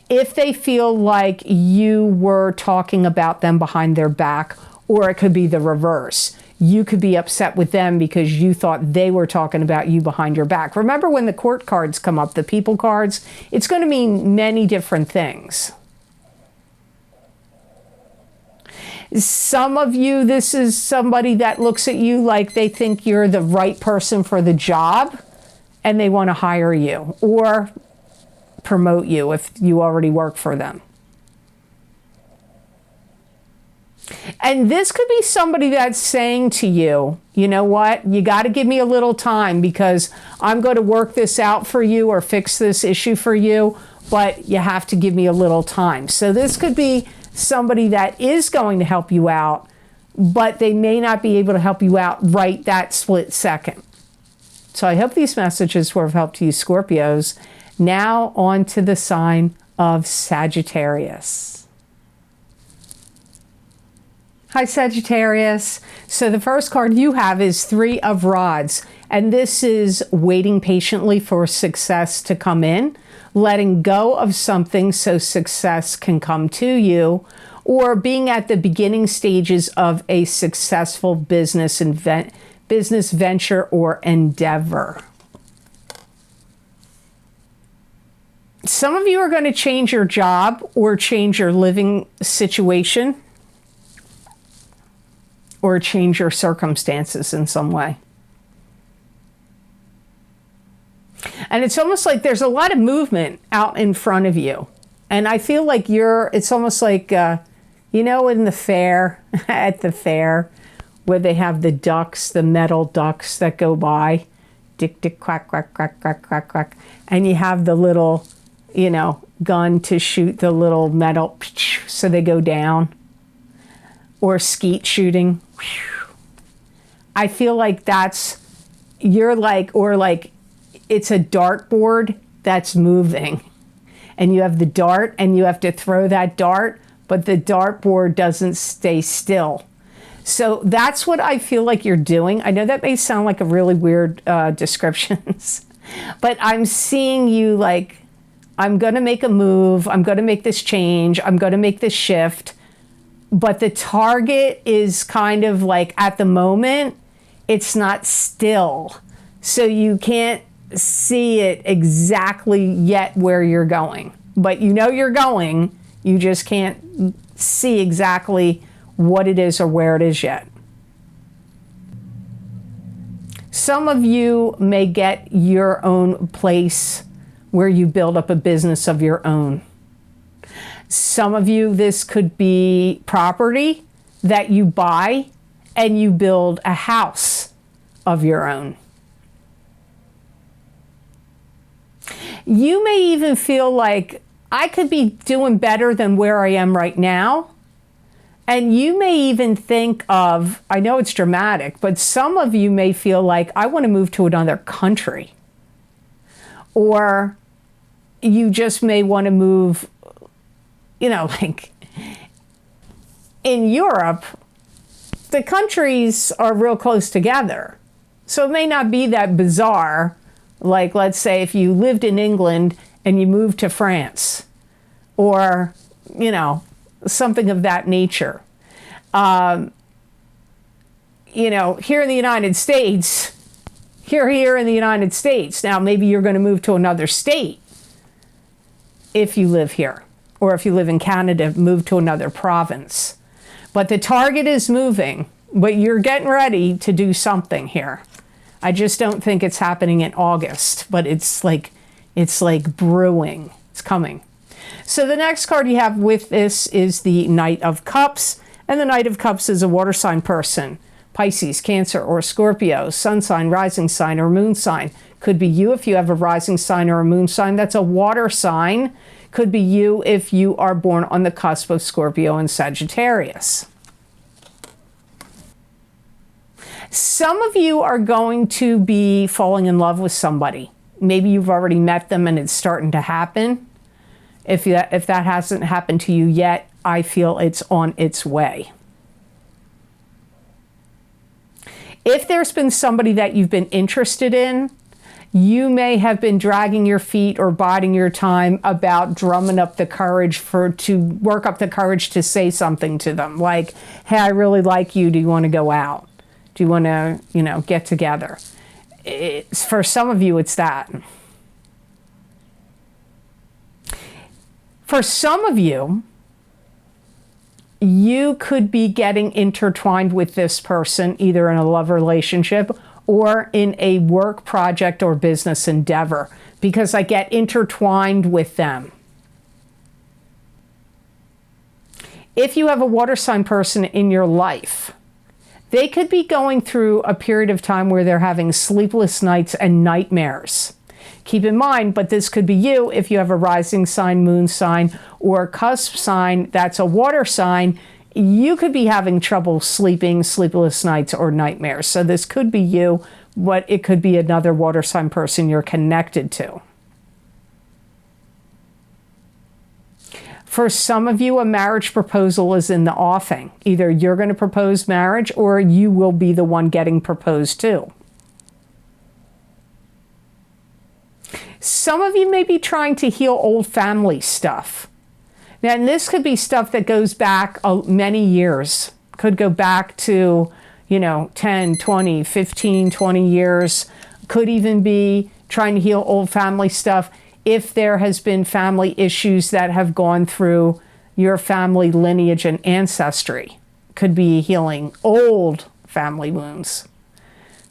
if they feel like you were talking about them behind their back, or it could be the reverse. You could be upset with them because you thought they were talking about you behind your back. Remember, when the court cards come up, the people cards, it's going to mean many different things. Some of you, this is somebody that looks at you like they think you're the right person for the job, and they want to hire you or promote you if you already work for them. And this could be somebody that's saying to you, you know what, you got to give me a little time because I'm going to work this out for you or fix this issue for you, but you have to give me a little time. So this could be somebody that is going to help you out, but they may not be able to help you out right that split second. So I hope these messages were of help to you, Scorpios. Now on to the sign of Sagittarius. Hi, Sagittarius. So the first card you have is Three of Rods, and this is waiting patiently for success to come in, letting go of something so success can come to you, or being at the beginning stages of a successful business venture or endeavor. Some of you are going to change your job or change your living situation or change your circumstances in some way. And it's almost like there's a lot of movement out in front of you. And I feel like it's almost like, you know, in the fair, at the fair, where they have the ducks, the metal ducks that go by, dick, dick, quack, quack, quack, quack, quack, quack. And you have the little, you know, gun to shoot the little metal, so they go down. Or skeet shooting. I feel like you're like, or like it's a dartboard that's moving. And you have the dart and you have to throw that dart, but the dartboard doesn't stay still. So that's what I feel like you're doing. I know that may sound like a really weird descriptions, but I'm seeing you like, I'm going to make a move. I'm going to make this change. I'm going to make this shift. But the target is kind of like, at the moment, it's not still. So you can't see it exactly yet where you're going. But you know you're going. You just can't see exactly what it is or where it is yet. Some of you may get your own place where you build up a business of your own. Some of you, this could be property that you buy and you build a house of your own. You may even feel like, I could be doing better than where I am right now. And you may even think of, I know it's dramatic, but some of you may feel like, I want to move to another country. Or you just may want to move, you know, like in Europe, the countries are real close together. So it may not be that bizarre. Like, let's say if you lived in England and you moved to France, or, you know, something of that nature. You know, here in the United States, here in the United States, now maybe you're going to move to another state if you live here. Or if you live in Canada, move to another province. But the target is moving, but you're getting ready to do something here. I just don't think it's happening in August, but it's like brewing. It's coming. So the next card you have with this is the Knight of Cups. And the Knight of Cups is a water sign person. Pisces, Cancer, or Scorpio. Sun sign, rising sign, or moon sign. Could be you if you have a rising sign or a moon sign. That's a water sign. Could be you if you are born on the cusp of Scorpio and Sagittarius. Some of you are going to be falling in love with somebody. Maybe you've already met them and it's starting to happen. If that hasn't happened to you yet, I feel it's on its way. If there's been somebody that you've been interested in, you may have been dragging your feet or biding your time about drumming up the courage to work up the courage to say something to them. Like, hey, I really like you. Do you want to go out? Do you want to, get together? For some of you, it's that. For some of you, you could be getting intertwined with this person, either in a love relationship or in a work project or business endeavor, because I get intertwined with them. If you have a water sign person in your life, they could be going through a period of time where they're having sleepless nights and nightmares. Keep in mind, but this could be you if you have a rising sign, moon sign, or cusp sign that's a water sign. You could be having trouble sleeping, sleepless nights, or nightmares. So this could be you, but it could be another water sign person you're connected to. For some of you, a marriage proposal is in the offing. Either you're going to propose marriage or you will be the one getting proposed to. Some of you may be trying to heal old family stuff. Now, and this could be stuff that goes back many years. Could go back to, 10, 20, 15, 20 years. Could even be trying to heal old family stuff if there has been family issues that have gone through your family lineage and ancestry. Could be healing old family wounds.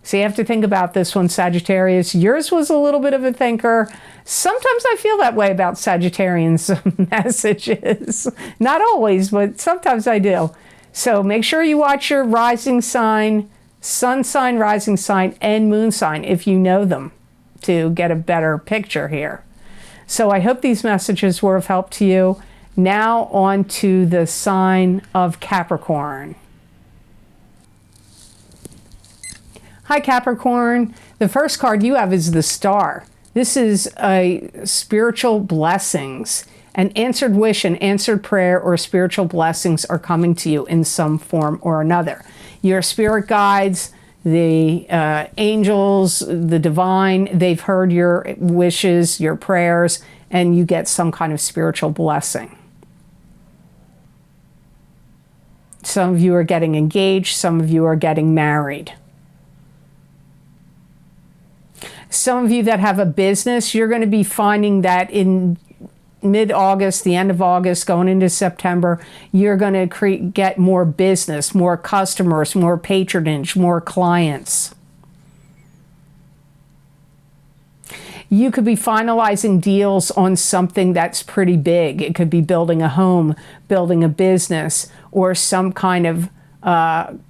So you have to think about this one, Sagittarius. Yours was a little bit of a thinker. Sometimes I feel that way about Sagittarians' messages. Not always, but sometimes I do. So make sure you watch your rising sign, sun sign, rising sign, and moon sign if you know them to get a better picture here. So I hope these messages were of help to you. Now on to the sign of Capricorn. Hi, Capricorn. The first card you have is the Star. This is a spiritual blessings. An answered wish, an answered prayer, or spiritual blessings are coming to you in some form or another. Your spirit guides, the angels, the divine, they've heard your wishes, your prayers, and you get some kind of spiritual blessing. Some of you are getting engaged, some of you are getting married. Some of you that have a business, you're going to be finding that in mid-August, the end of August, going into September, you're going to get more business, more customers, more patronage, more clients. You could be finalizing deals on something that's pretty big. It could be building a home, building a business, or some kind of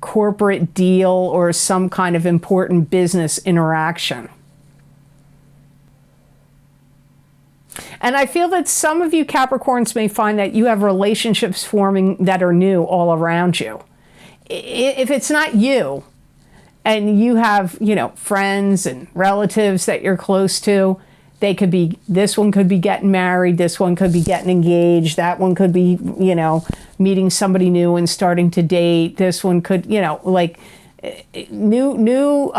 corporate deal or some kind of important business interaction. And I feel that some of you Capricorns may find that you have relationships forming that are new all around you. If it's not you, and you have, friends and relatives that you're close to, this one could be getting married, this one could be getting engaged, that one could be, meeting somebody new and starting to date, this one could, new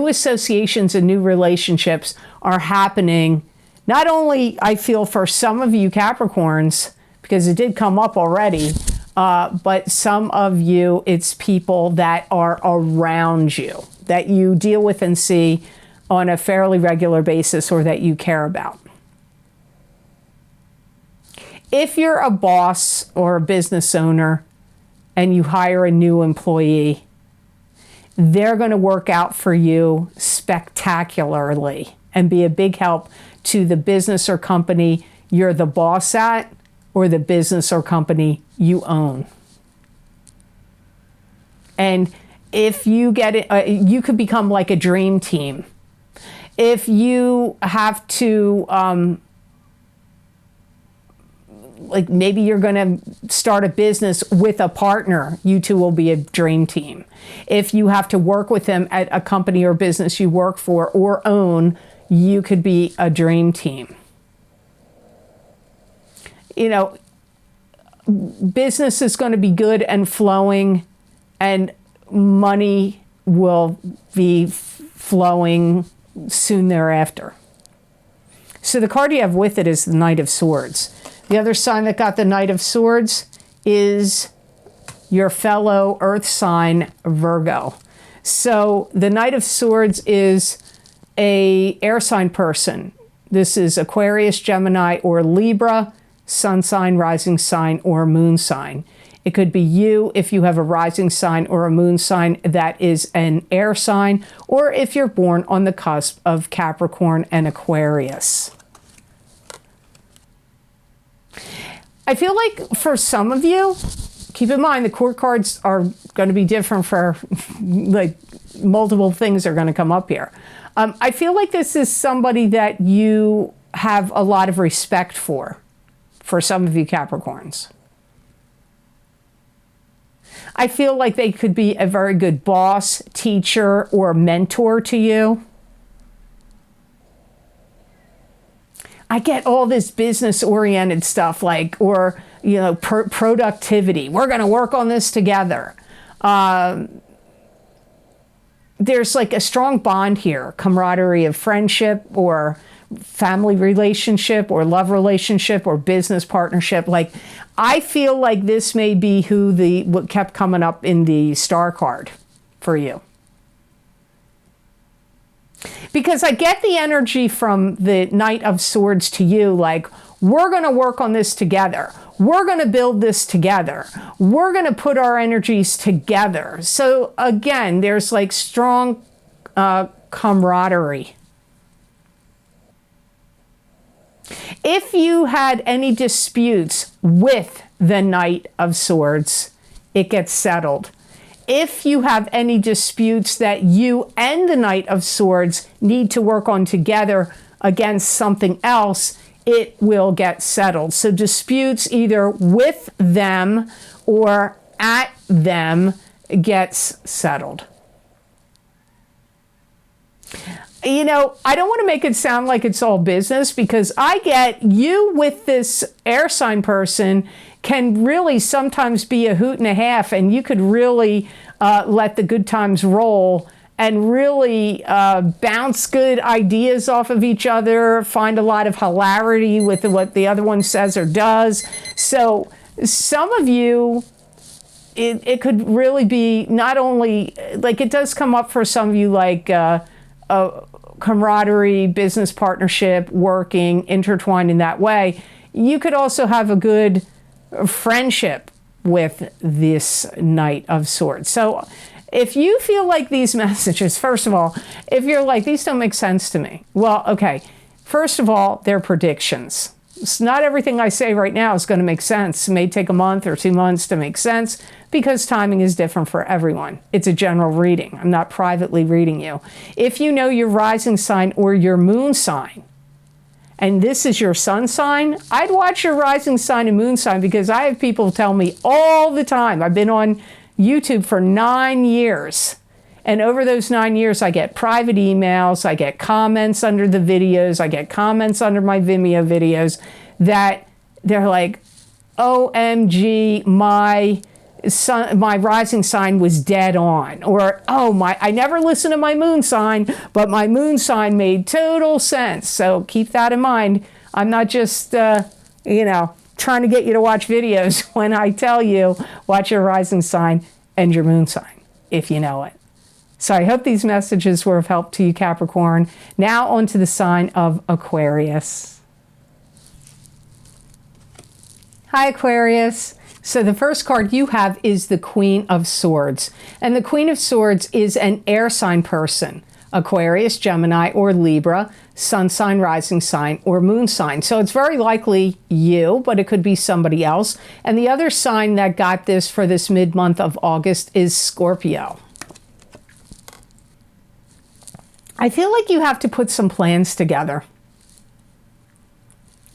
associations and new relationships are happening. Not only, I feel, for some of you Capricorns, because it did come up already, but some of you, it's people that are around you, that you deal with and see on a fairly regular basis or that you care about. If you're a boss or a business owner and you hire a new employee, they're going to work out for you spectacularly and be a big help to the business or company you're the boss at, or the business or company you own. And if you get it, you could become like a dream team. If you have to, like maybe you're going to start a business with a partner, you two will be a dream team. If you have to work with them at a company or business you work for or own, you could be a dream team. You know, business is going to be good and flowing, and money will be flowing soon thereafter. So the card you have with it is the Knight of Swords. The other sign that got the Knight of Swords is your fellow earth sign, Virgo. So the Knight of Swords is a air sign person. This is Aquarius, Gemini, or Libra, sun sign, rising sign, or moon sign. It could be you if you have a rising sign or a moon sign that is an air sign, or if you're born on the cusp of Capricorn and Aquarius. I feel like for some of you, keep in mind the court cards are going to be different for like multiple things are going to come up here. I feel like this is somebody that you have a lot of respect for some of you Capricorns. I feel like they could be a very good boss, teacher, or mentor to you. I get all this business-oriented stuff like, or, you know, productivity. We're going to work on this together. There's like a strong bond here, camaraderie of friendship or family relationship or love relationship or business partnership. Like, I feel like this may be what kept coming up in the star card for you. Because I get the energy from the Knight of Swords to you, like, we're going to work on this together. We're going to build this together. We're going to put our energies together. So again, there's like strong camaraderie. If you had any disputes with the Knight of Swords, it gets settled. If you have any disputes that you and the Knight of Swords need to work on together against something else, it will get settled. So disputes either with them or at them gets settled. You know, I don't want to make it sound like it's all business, because I get you with this air sign person can really sometimes be a hoot and a half, and you could really let the good times roll and really bounce good ideas off of each other, find a lot of hilarity with what the other one says or does. So some of you, it could really be not only, like it does come up for some of you like camaraderie, business partnership, working, intertwined in that way. You could also have a good friendship with this Knight of Swords. So if you feel like these messages, first of all, if you're like, these don't make sense to me. Well, okay. First of all, they're predictions. It's not everything I say right now is going to make sense. It may take a month or 2 months to make sense because timing is different for everyone. It's a general reading. I'm not privately reading you. If you know your rising sign or your moon sign, and this is your sun sign, I'd watch your rising sign and moon sign, because I have people tell me all the time. I've been on YouTube for 9 years. And over those 9 years, I get private emails, I get comments under the videos, I get comments under my Vimeo videos that they're like, OMG, my rising sign was dead on. Or, I never listened to my moon sign, but my moon sign made total sense. So keep that in mind. I'm not just, trying to get you to watch videos when I tell you watch your rising sign and your moon sign, if you know it. So I hope these messages were of help to you, Capricorn. Now on to the sign of Aquarius. Hi, Aquarius. So the first card you have is the Queen of Swords. And the Queen of Swords is an air sign person. Aquarius, Gemini, or Libra, sun sign, rising sign, or moon sign. So it's very likely you, but it could be somebody else. And the other sign that got this for this mid-month of August is Scorpio. I feel like you have to put some plans together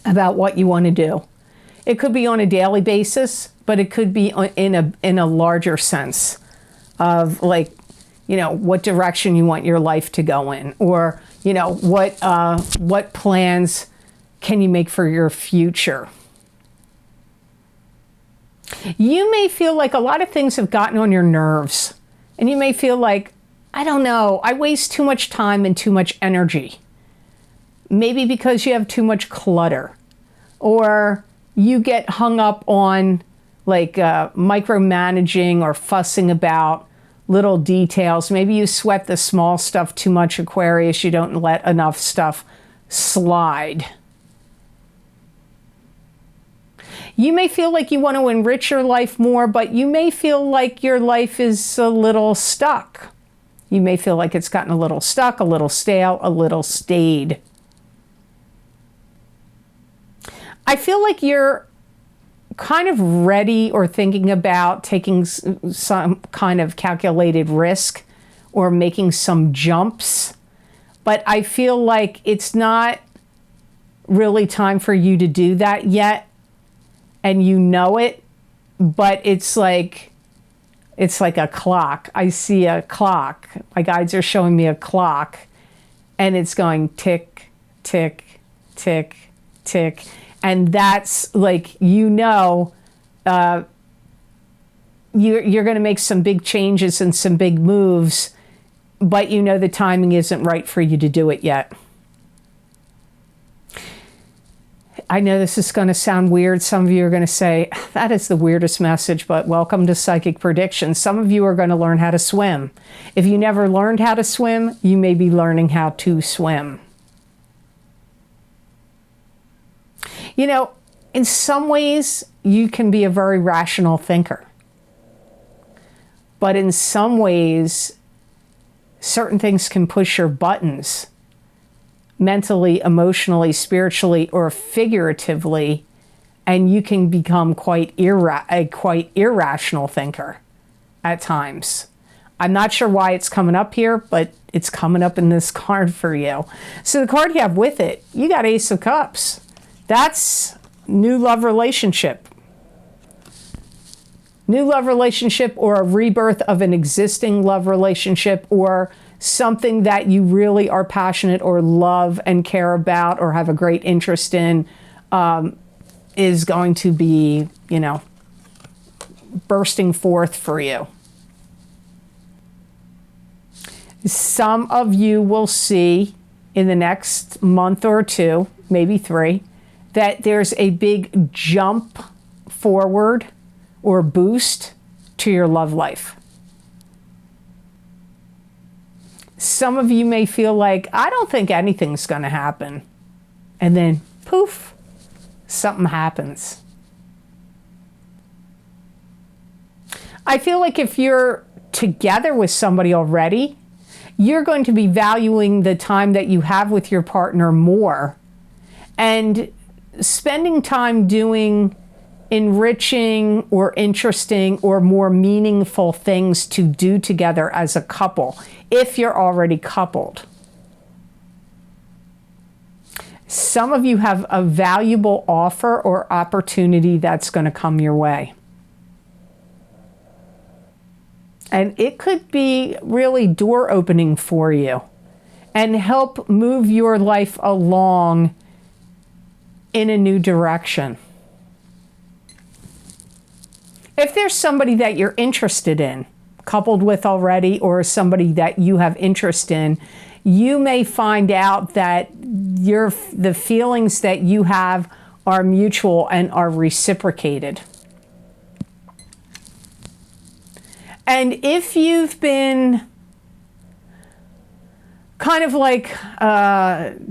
about what you want to do. It could be on a daily basis, but it could be in a larger sense of, like, you know, what direction you want your life to go in, or, you know, what plans can you make for your future. You may feel like a lot of things have gotten on your nerves, and you may feel like, I don't know, I waste too much time and too much energy. Maybe because you have too much clutter, or you get hung up on like micromanaging or fussing about little details. Maybe you sweat the small stuff too much, Aquarius. You don't let enough stuff slide. You may feel like you want to enrich your life more, but you may feel like your life is a little stuck. You may feel like it's gotten a little stuck, a little stale, a little stayed. I feel like you're kind of ready or thinking about taking some kind of calculated risk or making some jumps, but I feel like it's not really time for you to do that yet, and you know it, but it's like a clock. I see a clock. My guides are showing me a clock, and it's going tick, tick, tick, tick. And that's like, you know, you're going to make some big changes and some big moves, but you know the timing isn't right for you to do it yet. I know this is going to sound weird. Some of you are going to say, that is the weirdest message, but welcome to Psychic Predictions. Some of you are going to learn how to swim. If you never learned how to swim, you may be learning how to swim. You know, in some ways, you can be a very rational thinker. But in some ways, certain things can push your buttons mentally, emotionally, spiritually, or figuratively, and you can become a quite irrational thinker at times. I'm not sure why it's coming up here, but it's coming up in this card for you. So the card you have with it, you got Ace of Cups. That's new love relationship. New love relationship, or a rebirth of an existing love relationship, or something that you really are passionate or love and care about or have a great interest in, is going to be, you know, bursting forth for you. Some of you will see in the next month or two, maybe 3, that there's a big jump forward or boost to your love life. Some of you may feel like, I don't think anything's going to happen. And then, poof, something happens. I feel like if you're together with somebody already, you're going to be valuing the time that you have with your partner more, and spending time doing enriching or interesting or more meaningful things to do together as a couple, if you're already coupled. Some of you have a valuable offer or opportunity that's going to come your way. And it could be really door opening for you and help move your life along in a new direction. If there's somebody that you're interested in, coupled with already, or somebody that you have interest in, you may find out that the feelings that you have are mutual and are reciprocated. And if you've been kind of like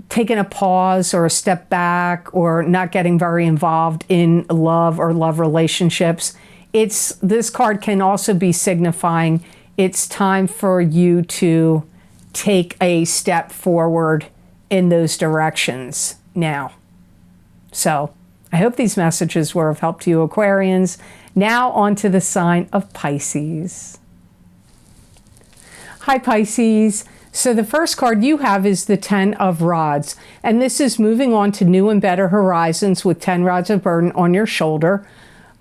taking a pause or a step back or not getting very involved in love or love relationships. This card can also be signifying it's time for you to take a step forward in those directions now. So I hope these messages were of help to you, Aquarians. Now on to the sign of Pisces. Hi, Pisces. So the first card you have is the 10 of Rods, and this is moving on to new and better horizons with 10 rods of burden on your shoulder.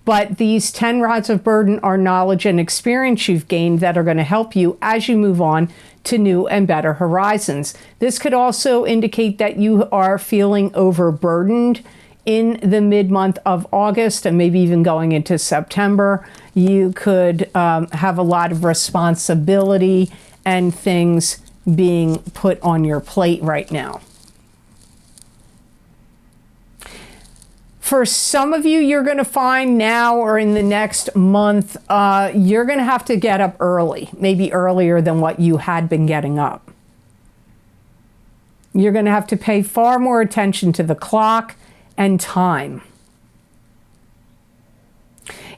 But these 10 rods of burden are knowledge and experience you've gained that are going to help you as you move on to new and better horizons. This could also indicate that you are feeling overburdened in the mid-month of August and maybe even going into September. You could have a lot of responsibility and things being put on your plate right now. For some of you, you're going to find now or in the next month, you're going to have to get up early, maybe earlier than what you had been getting up. You're going to have to pay far more attention to the clock and time.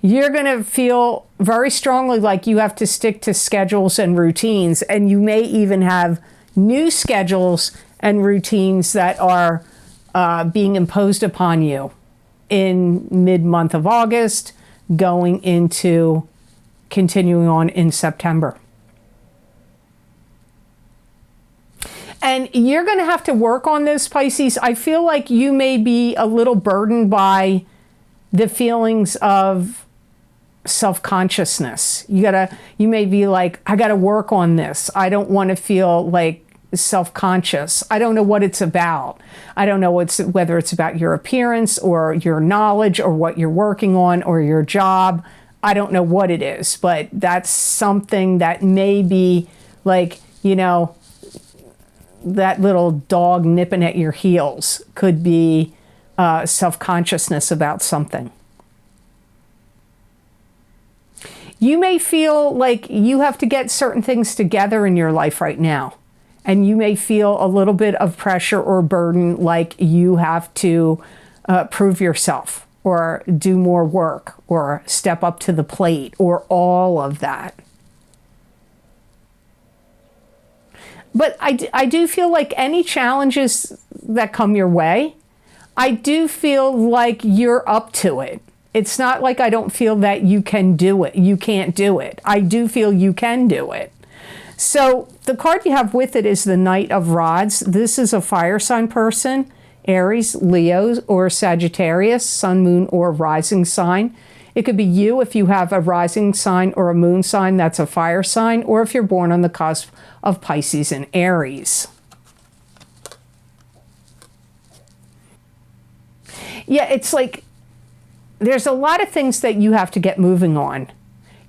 You're going to feel very strongly like you have to stick to schedules and routines, and you may even have new schedules and routines that are being imposed upon you in mid-month of August, going into continuing on in September. And you're going to have to work on this, Pisces. I feel like you may be a little burdened by the feelings of self-consciousness. You may be like, I got to work on this. I don't want to feel like self-conscious. I don't know what it's about. I don't know whether it's about your appearance or your knowledge or what you're working on or your job. I don't know what it is, but that's something that may be like, that little dog nipping at your heels could be self-consciousness about something. You may feel like you have to get certain things together in your life right now. And you may feel a little bit of pressure or burden, like you have to prove yourself or do more work or step up to the plate or all of that. But I do feel like any challenges that come your way, I do feel like you're up to it. It's not like I don't feel that you can do it. You can't do it. I do feel you can do it. So the card you have with it is the Knight of Rods. This is a fire sign person, Aries, Leo, or Sagittarius, sun, moon, or rising sign. It could be you if you have a rising sign or a moon sign that's a fire sign, or if you're born on the cusp of Pisces and Aries. Yeah, it's like there's a lot of things that you have to get moving on.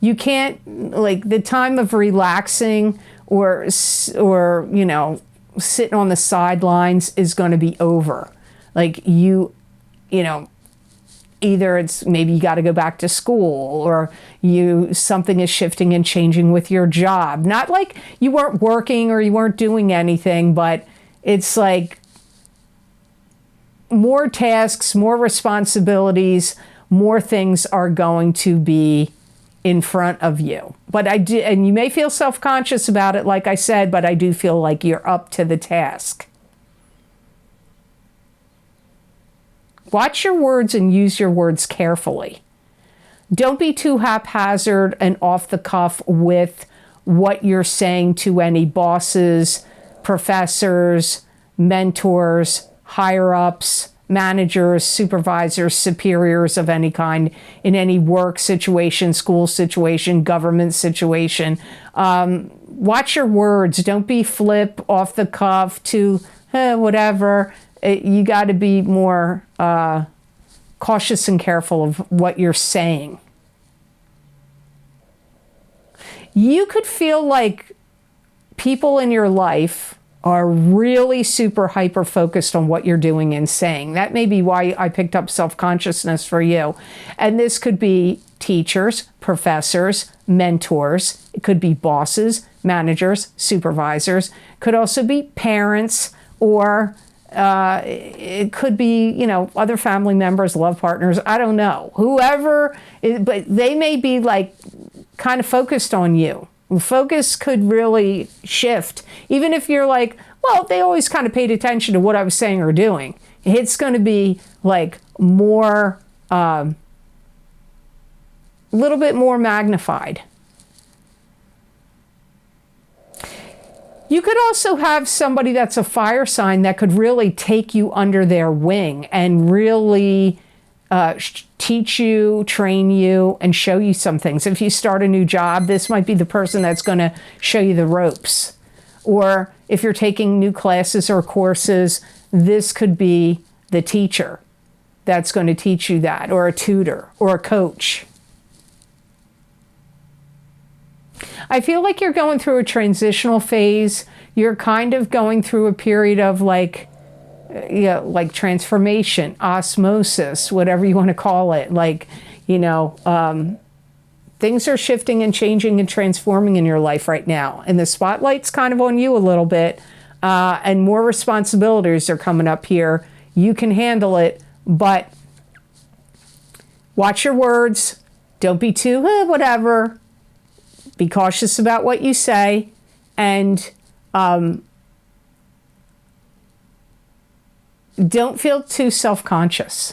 You can't, like, the time of relaxing or sitting on the sidelines is going to be over. Like, either it's maybe you got to go back to school, or something is shifting and changing with your job. Not like you weren't working or you weren't doing anything, but it's like more tasks, more responsibilities, more things are going to be in front of you. But and you may feel self-conscious about it, like I said, but I do feel like you're up to the task. Watch your words and use your words carefully. Don't be too haphazard and off the cuff with what you're saying to any bosses, professors, mentors, higher-ups, managers, supervisors, superiors of any kind, in any work situation, school situation, government situation. Watch your words. Don't be flip, off the cuff, to whatever. You got to be more cautious and careful of what you're saying. You could feel like people in your life are really super hyper focused on what you're doing and saying. That may be why I picked up self-consciousness for you. And this could be teachers, professors, mentors. It could be bosses, managers, supervisors. Could also be parents, or it could be, you know, other family members, love partners. I don't know. Whoever, but they may be like kind of focused on you. Focus could really shift. Even if you're like, well, they always kind of paid attention to what I was saying or doing. It's going to be like more, a little bit more magnified. You could also have somebody that's a fire sign that could really take you under their wing and really teach you, train you, and show you some things. If you start a new job, this might be the person that's going to show you the ropes. Or if you're taking new classes or courses, this could be the teacher that's going to teach you that, or a tutor, or a coach. I feel like you're going through a transitional phase. You're kind of going through a period of like, yeah, like transformation, osmosis, whatever you want to call it. Like, you know, things are shifting and changing and transforming in your life right now. And the spotlight's kind of on you a little bit. And more responsibilities are coming up here. You can handle it, but watch your words. Don't be too, whatever. Be cautious about what you say, and don't feel too self-conscious.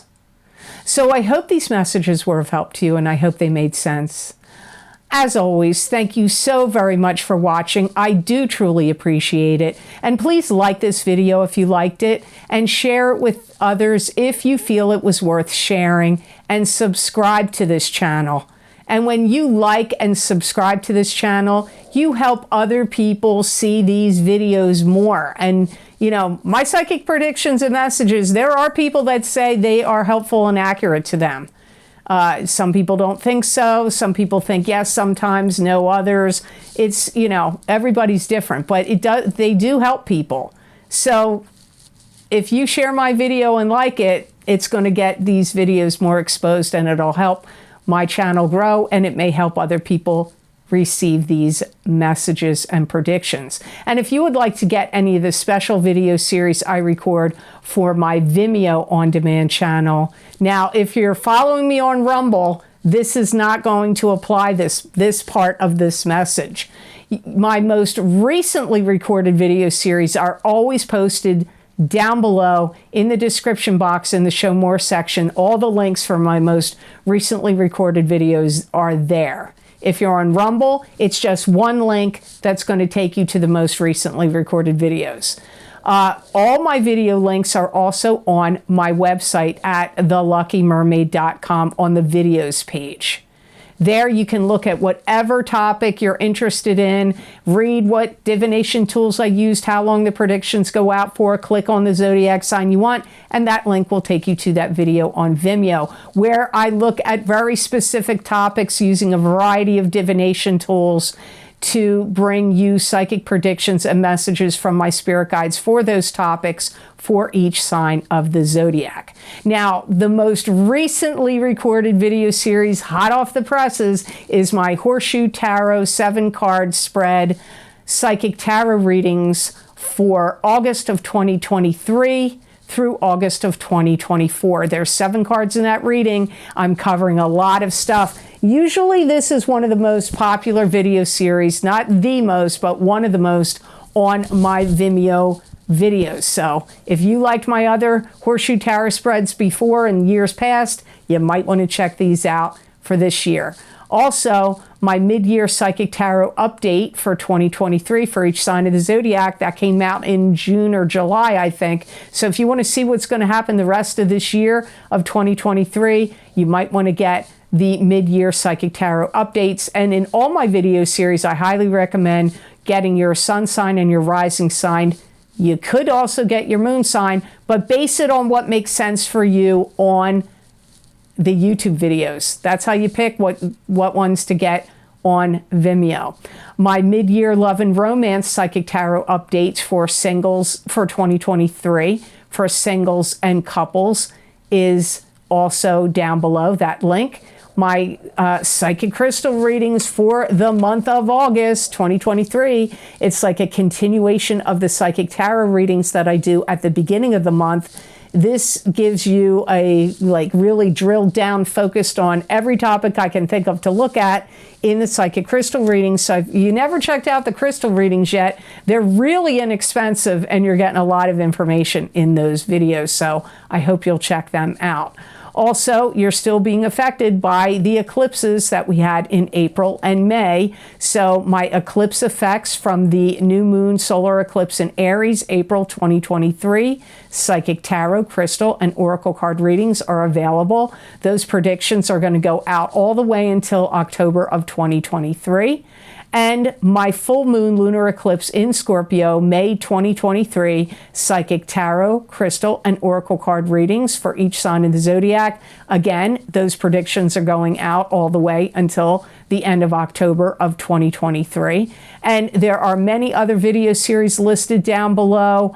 So I hope these messages were of help to you, and I hope they made sense. As always, thank you so very much for watching. I do truly appreciate it. And please like this video if you liked it, and share it with others if you feel it was worth sharing, and subscribe to this channel. And when you like and subscribe to this channel, you help other people see these videos more. And, you know, my psychic predictions and messages, there are people that say they are helpful and accurate to them. Some people don't think so. Some people think yes, sometimes no, others. It's, you know, everybody's different, but they do help people. So if you share my video and like it, it's going to get these videos more exposed, and it'll help my channel grow, and it may help other people receive these messages and predictions. And if you would like to get any of the special video series I record for my Vimeo on-demand channel, now if you're following me on Rumble, this is not going to apply this part of this message. My most recently recorded video series are always posted down below in the description box in the Show More section. All the links for my most recently recorded videos are there. If you're on Rumble, it's just one link that's going to take you to the most recently recorded videos. All my video links are also on my website at theluckymermaid.com on the videos page. There you can look at whatever topic you're interested in, read what divination tools I used, how long the predictions go out for, click on the zodiac sign you want, and that link will take you to that video on Vimeo, where I look at very specific topics using a variety of divination tools to bring you psychic predictions and messages from my spirit guides for those topics for each sign of the zodiac. Now, the most recently recorded video series, hot off the presses, is my Horseshoe Tarot 7-card spread psychic tarot readings for August of 2023 through August of 2024. There's 7 cards in that reading. I'm covering a lot of stuff. Usually this is one of the most popular video series, not the most, but one of the most on my Vimeo videos. So if you liked my other Horseshoe Tarot spreads before in years past, you might want to check these out for this year. Also, my mid-year psychic tarot update for 2023 for each sign of the zodiac, that came out in June or July, I think. So if you want to see what's going to happen the rest of this year of 2023, you might want to get the mid-year psychic tarot updates. And in all my video series, I highly recommend getting your sun sign and your rising sign. You could also get your moon sign, but base it on what makes sense for you on the YouTube videos. That's how you pick what ones to get on Vimeo. My mid-year love and romance psychic tarot updates for singles for 2023 for singles and couples is also down below, that link. my psychic crystal readings for the month of August 2023. It's like a continuation of the psychic tarot readings that I do at the beginning of the month. This gives you a really drilled down, focused on every topic I can think of to look at in the psychic crystal readings. So if you never checked out the crystal readings yet, they're really inexpensive and you're getting a lot of information in those videos. So I hope you'll check them out. Also, you're still being affected by the eclipses that we had in April and May. So my eclipse effects from the new moon solar eclipse in Aries, April 2023, psychic tarot, crystal, and oracle card readings are available. Those predictions are going to go out all the way until October of 2023. And my full moon lunar eclipse in Scorpio, May 2023, psychic tarot, crystal, and oracle card readings for each sign in the zodiac. Again, those predictions are going out all the way until the end of October of 2023. And there are many other video series listed down below.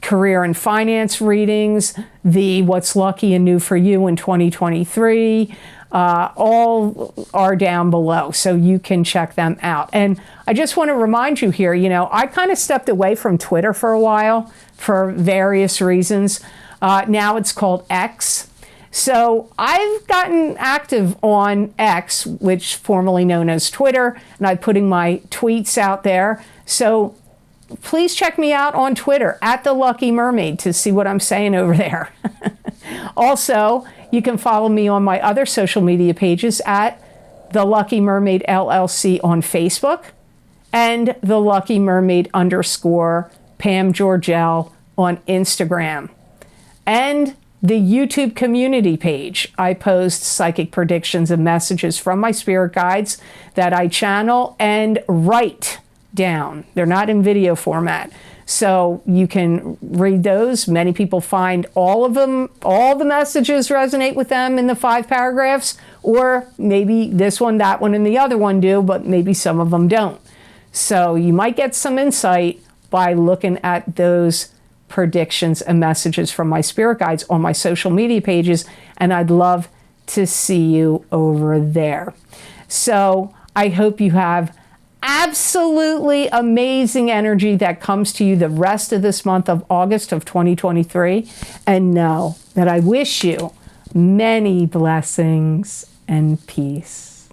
Career and finance readings, the what's lucky and new for you in 2023, all are down below, so you can check them out. And I just want to remind you here, I kind of stepped away from Twitter for a while for various reasons. Now it's called X. So I've gotten active on X, which formerly known as Twitter, and I'm putting my tweets out there. So please check me out on Twitter at the Lucky Mermaid to see what I'm saying over there. Also, you can follow me on my other social media pages at the Lucky Mermaid LLC on Facebook and the Lucky Mermaid _ Pam Georgel on Instagram. And the YouTube community page. I post psychic predictions and messages from my spirit guides that I channel and write down. They're not in video format. So you can read those. Many people find all of them, all the messages resonate with them in the 5 paragraphs, or maybe this one, that one, and the other one do, but maybe some of them don't. So you might get some insight by looking at those predictions and messages from my spirit guides on my social media pages, and I'd love to see you over there. So I hope you have absolutely amazing energy that comes to you the rest of this month of August of 2023. And know that I wish you many blessings and peace.